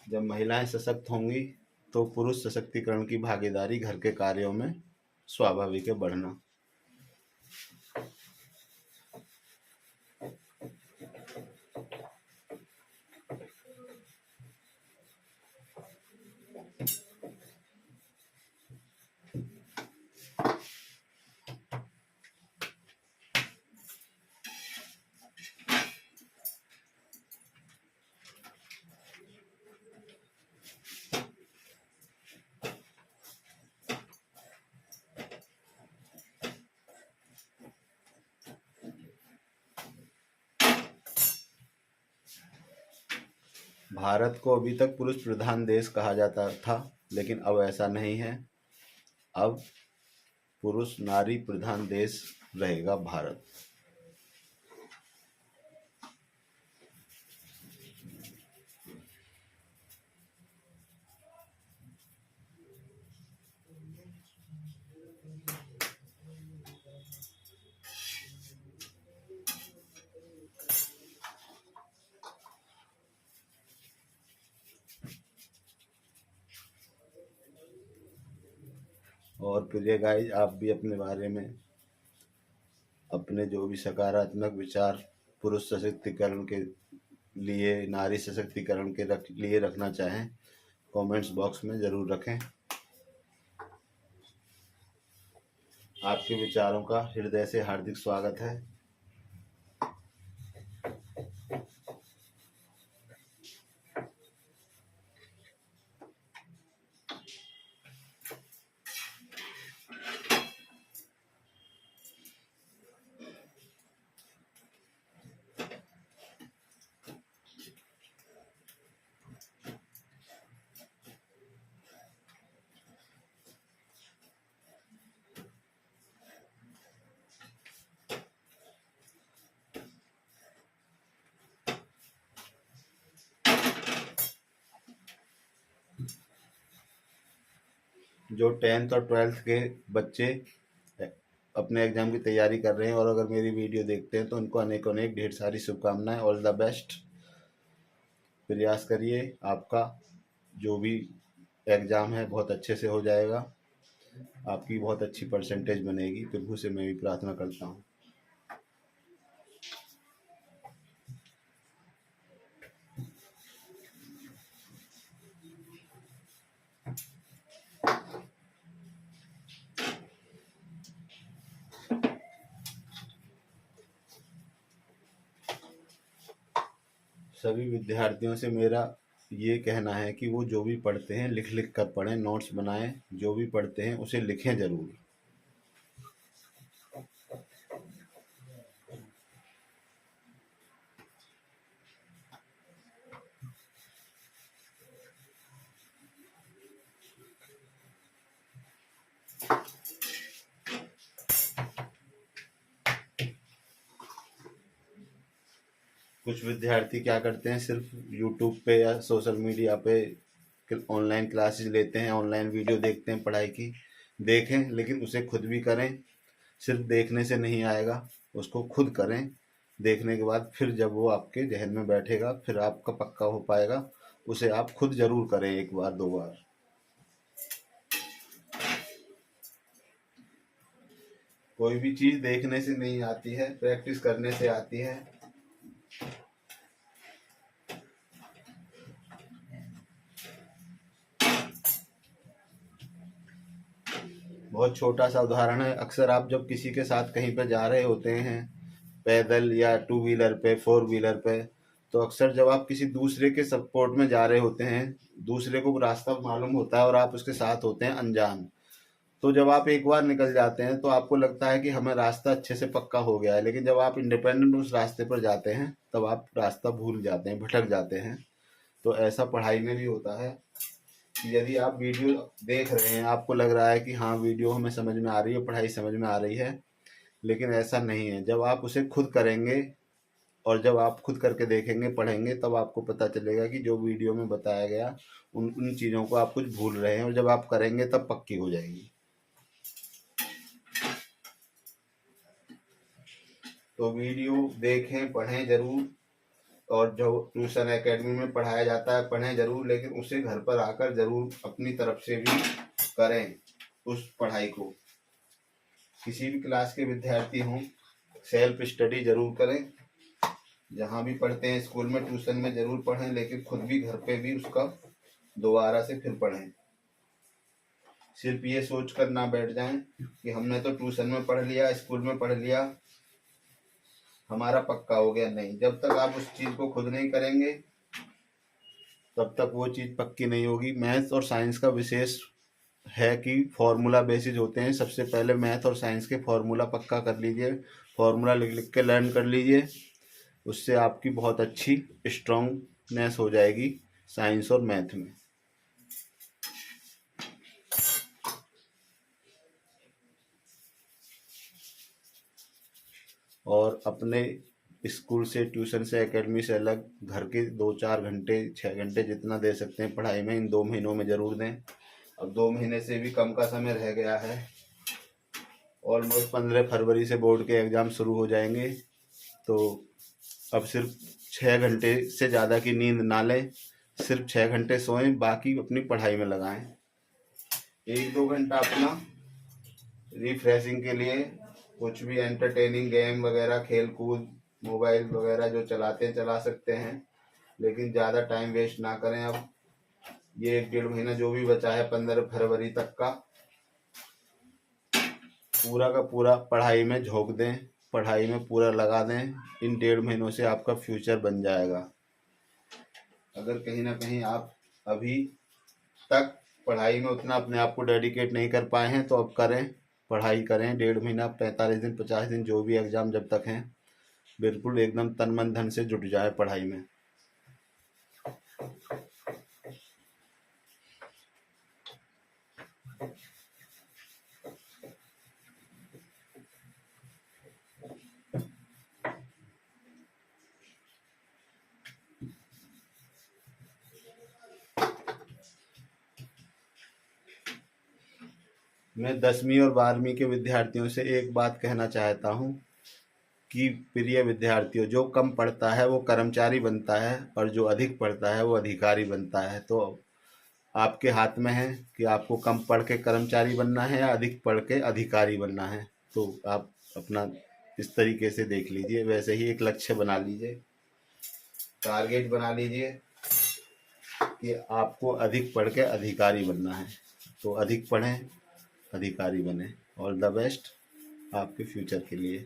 जब महिलाएं सशक्त होंगी तो पुरुष सशक्तिकरण की भागीदारी घर के कार्यों में स्वाभाविक है बढ़ना। भारत को अभी तक पुरुष प्रधान देश कहा जाता था, लेकिन अब ऐसा नहीं है। अब पुरुष नारी प्रधान देश रहेगा भारत। और प्रिय गाइस, आप भी अपने बारे में अपने जो भी सकारात्मक विचार पुरुष सशक्तिकरण के लिए, नारी सशक्तिकरण के लिए रखना चाहें, कमेंट्स बॉक्स में ज़रूर रखें। आपके विचारों का हृदय से हार्दिक स्वागत है। जो 10th और 12th के बच्चे अपने एग्जाम की तैयारी कर रहे हैं और अगर मेरी वीडियो देखते हैं तो उनको अनेक अनेक ढेर सारी शुभकामनाएं। All the best. प्रयास करिए, आपका जो भी एग्ज़ाम है बहुत अच्छे से हो जाएगा, आपकी बहुत अच्छी परसेंटेज बनेगी। प्रभु से मैं भी प्रार्थना करता हूँ। सभी विद्यार्थियों से मेरा ये कहना है कि वो जो भी पढ़ते हैं लिख लिख कर पढ़ें, नोट्स बनाएं, जो भी पढ़ते हैं उसे लिखें ज़रूर। कुछ विद्यार्थी क्या करते हैं, सिर्फ यूट्यूब पे या सोशल मीडिया पे ऑनलाइन क्लासेस लेते हैं, ऑनलाइन वीडियो देखते हैं पढ़ाई की। देखें, लेकिन उसे खुद भी करें। सिर्फ देखने से नहीं आएगा, उसको खुद करें। देखने के बाद फिर जब वो आपके जहन में बैठेगा फिर आपका पक्का हो पाएगा। उसे आप खुद ज़रूर करें, एक बार दो बार। कोई भी चीज़ देखने से नहीं आती है, प्रैक्टिस करने से आती है। बहुत छोटा सा उदाहरण है, अक्सर आप जब किसी के साथ कहीं पर जा रहे होते हैं, पैदल या टू व्हीलर पे, फोर व्हीलर पे, तो अक्सर जब आप किसी दूसरे के सपोर्ट में जा रहे होते हैं, दूसरे को रास्ता मालूम होता है और आप उसके साथ होते हैं अनजान, तो जब आप एक बार निकल जाते हैं तो आपको लगता है कि हमें रास्ता अच्छे से पक्का हो गया है। लेकिन जब आप इंडिपेंडेंट उस रास्ते पर जाते हैं तब आप रास्ता भूल जाते हैं, भटक जाते हैं। तो ऐसा पढ़ाई में भी होता है कि यदि आप वीडियो देख रहे हैं, आपको लग रहा है कि हाँ वीडियो हमें समझ में आ रही है, पढ़ाई समझ में आ रही है, लेकिन ऐसा नहीं है। जब आप उसे खुद करेंगे और जब आप खुद करके देखेंगे, पढ़ेंगे, तब आपको पता चलेगा कि जो वीडियो में बताया गया उन उन चीज़ों को आप कुछ भूल रहे हैं, और जब आप करेंगे तब पक्की हो जाएगी। तो वीडियो देखें, पढ़ें ज़रूर। और जो ट्यूशन एकेडमी में पढ़ाया जाता है पढ़ें जरूर, लेकिन उसे घर पर आकर जरूर अपनी तरफ से भी करें उस पढ़ाई को। किसी भी क्लास के विद्यार्थी हों, सेल्फ स्टडी जरूर करें। जहाँ भी पढ़ते हैं स्कूल में ट्यूशन में जरूर पढ़ें, लेकिन खुद भी घर पे भी उसका दोबारा से फिर पढ़ें। सिर्फ ये सोच कर ना बैठ जाएं कि हमने तो ट्यूशन में पढ़ लिया, स्कूल में पढ़ लिया, हमारा पक्का हो गया। नहीं, जब तक आप उस चीज को खुद नहीं करेंगे तब तक वो चीज पक्की नहीं होगी। मैथ्स और साइंस का विशेष है कि फॉर्मूला बेसिस होते हैं। सबसे पहले मैथ और साइंस के फॉर्मूला पक्का कर लीजिए, फॉर्मूला लिख लिख के लर्न कर लीजिए। उससे आपकी बहुत अच्छी स्ट्रांगनेस हो जाएगी साइंस और मैथ में। और अपने स्कूल से, ट्यूशन से, एकेडमी से अलग घर के 2-4 घंटे 6 घंटे जितना दे सकते हैं पढ़ाई में, इन 2 महीनों में ज़रूर दें। अब 2 महीने से भी कम का समय रह गया है। ऑलमोस्ट 15 फरवरी से बोर्ड के एग्ज़ाम शुरू हो जाएंगे, तो अब सिर्फ 6 घंटे से ज़्यादा की नींद ना लें, सिर्फ 6 घंटे सोएं, बाकी अपनी पढ़ाई में लगाएं। 1-2 घंटा अपना रिफ्रेशिंग के लिए कुछ भी एंटरटेनिंग गेम वगैरह, खेल कूद, मोबाइल वगैरह जो चलाते हैं चला सकते हैं, लेकिन ज़्यादा टाइम वेस्ट ना करें। अब ये 1-1.5 महीना जो भी बचा है 15 फरवरी तक का, पूरा का पूरा पढ़ाई में झोंक दें, पढ़ाई में पूरा लगा दें। इन 1.5 महीनों से आपका फ्यूचर बन जाएगा। अगर कहीं ना कहीं आप अभी तक पढ़ाई में उतना अपने आप को डेडिकेट नहीं कर पाए हैं तो अब करें, पढ़ाई करें। 1.5 महीना, 45 दिन, 50 दिन, जो भी एग्ज़ाम जब तक हैं, बिल्कुल एकदम तन मन धन से जुट जाए पढ़ाई में। मैं 10वीं और 12वीं के विद्यार्थियों से एक बात कहना चाहता हूँ कि प्रिय विद्यार्थियों, जो कम पढ़ता है वो कर्मचारी बनता है और जो अधिक पढ़ता है वो अधिकारी बनता है। तो आपके हाथ में है कि आपको कम पढ़ के कर्मचारी बनना है या अधिक पढ़ के अधिकारी बनना है। तो आप अपना इस तरीके से देख लीजिए। वैसे ही एक लक्ष्य बना लीजिए, टारगेट बना लीजिए कि आपको अधिक पढ़ के अधिकारी बनना है। तो अधिक पढ़ें, अधिकारी बने। ऑल द बेस्ट आपके फ्यूचर के लिए।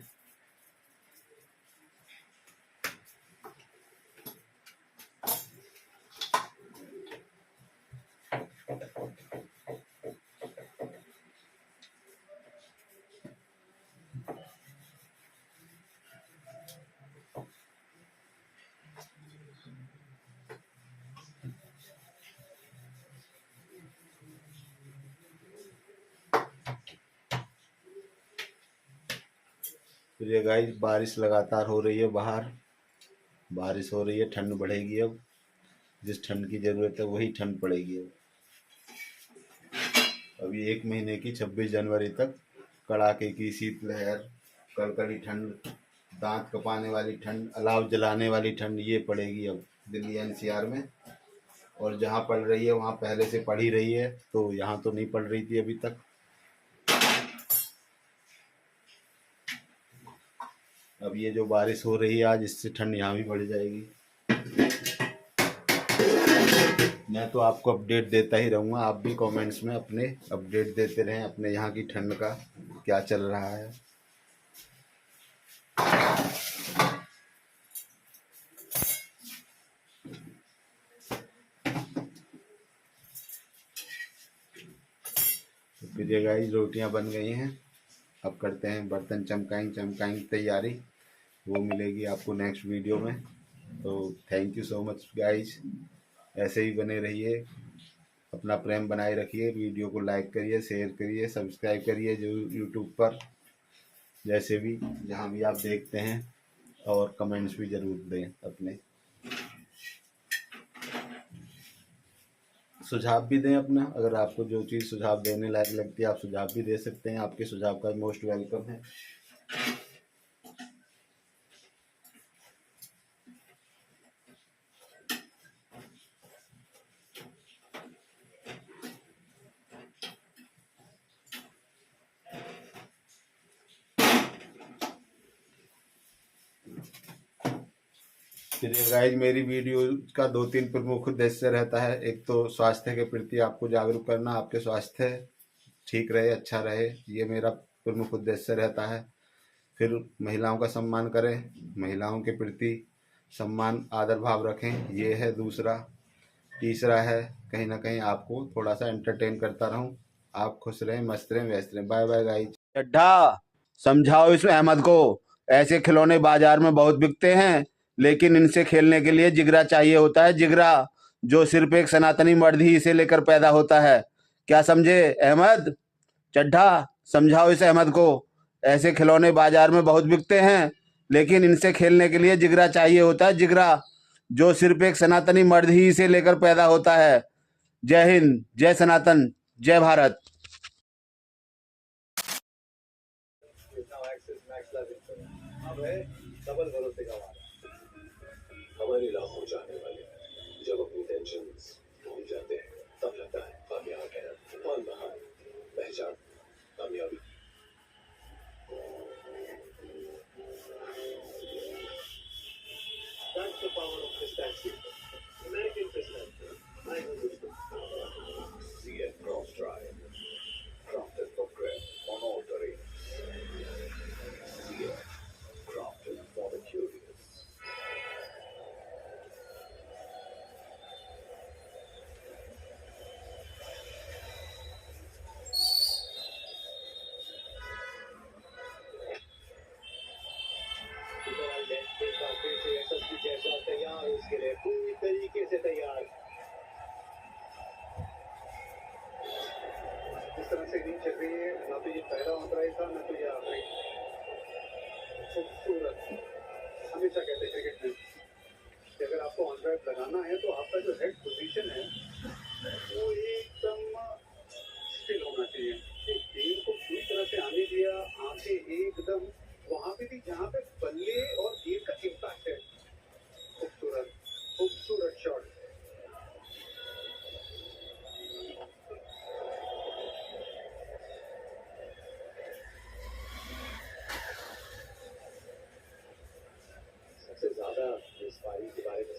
तो ये गाइस, बारिश लगातार हो रही है बाहर, बारिश हो रही है, ठंड बढ़ेगी। अब जिस ठंड की ज़रूरत है वही ठंड पड़ेगी। अब ये 1 महीने की 26 जनवरी तक कड़ाके की शीतलहर, कड़कड़ी ठंड, दांत कपाने वाली ठंड, अलाव जलाने वाली ठंड, ये पड़ेगी अब दिल्ली एनसीआर में। और जहाँ पड़ रही है वहाँ पहले से पड़ ही रही है, तो यहाँ तो नहीं पड़ रही थी अभी तक। अब ये जो बारिश हो रही है आज, इससे ठंड यहाँ भी बढ़ जाएगी। मैं तो आपको अपडेट देता ही रहूँगा, आप भी कमेंट्स में अपने अपडेट देते रहें अपने यहाँ की ठंड का क्या चल रहा है। तो फिर ये गाइस, रोटियाँ बन गई हैं, अब करते हैं बर्तन चमकाएंगे तैयारी। वो मिलेगी आपको नेक्स्ट वीडियो में। तो thank you so much guys, ऐसे ही बने रहिए, अपना प्रेम बनाए रखिए। वीडियो को लाइक करिए, शेयर करिए, सब्सक्राइब करिए जो यूट्यूब पर, जैसे भी जहाँ भी आप देखते हैं, और कमेंट्स भी ज़रूर दें अपने, सुझाव भी दें अपना। अगर आपको जो चीज़ सुझाव देने लायक लगती है आप सुझाव भी दे सकते हैं, आपके सुझाव का मोस्ट वेलकम है। चलिए गाइज, मेरी वीडियो का 2-3 प्रमुख उद्देश्य रहता है। एक तो स्वास्थ्य के प्रति आपको जागरूक करना, आपके स्वास्थ्य ठीक रहे, अच्छा रहे, ये मेरा प्रमुख उद्देश्य रहता है। फिर महिलाओं का सम्मान करें, महिलाओं के प्रति सम्मान आदर भाव रखें, ये है दूसरा। तीसरा है कहीं ना कहीं आपको थोड़ा सा एंटरटेन करता रहूं। आप खुश रहें, मस्त रहें, व्यस्त रहें। Bye bye guys. चड्ढा, समझाओ इस अहमद को, ऐसे खिलौने बाजार में बहुत बिकते हैं, लेकिन इनसे खेलने के लिए जिगरा चाहिए होता है, जिगरा, जो सिर्फ एक सनातनी मर्द ही इसे लेकर पैदा होता है। क्या समझे अहमद? चड्ढा, समझाओ इस अहमद को, ऐसे खिलौने बाजार में बहुत बिकते हैं, लेकिन इनसे खेलने के लिए जिगरा चाहिए होता है, जिगरा, जो सिर्फ एक सनातनी मर्द ही इसे लेकर पैदा होता है। जय हिंद, जय सनातन, जय भारत। अब है डबल भरोसे का वादा। हमारे लाखों जाने वाले जब अपनी टेंशन भूल जाते हैं, तब लगता है हम यहाँ गए, मान बहार, पहचान, कामयाबी। That's the power of Pistachio. American Pistachio. I know this one. CN Cross Drive. Crafted for grip on all terrains. CN. Crafted for the curious. तैयार उसके लिए पूरी तरीके से तैयार। जिस तरह से इनिंग चल रही है, ना तो ये पहला अंतराय था, ना तो ये आखिरी। खूबसूरत। हमेशा कहते हैं क्रिकेट में कि अगर आपको ऑन ड्राइव लगाना है तो आपका जो हेड पोजीशन है वो एकदम स्टिल होना चाहिए। गेम को पूरी तरह से आने दिया, आंखें एकदम वहां पे भी जहां पे बल्ले और गेम का इम्पैक्ट है। खूबसूरत, खूबसूरत शॉट। सबसे ज्यादा इस पारी के बारे में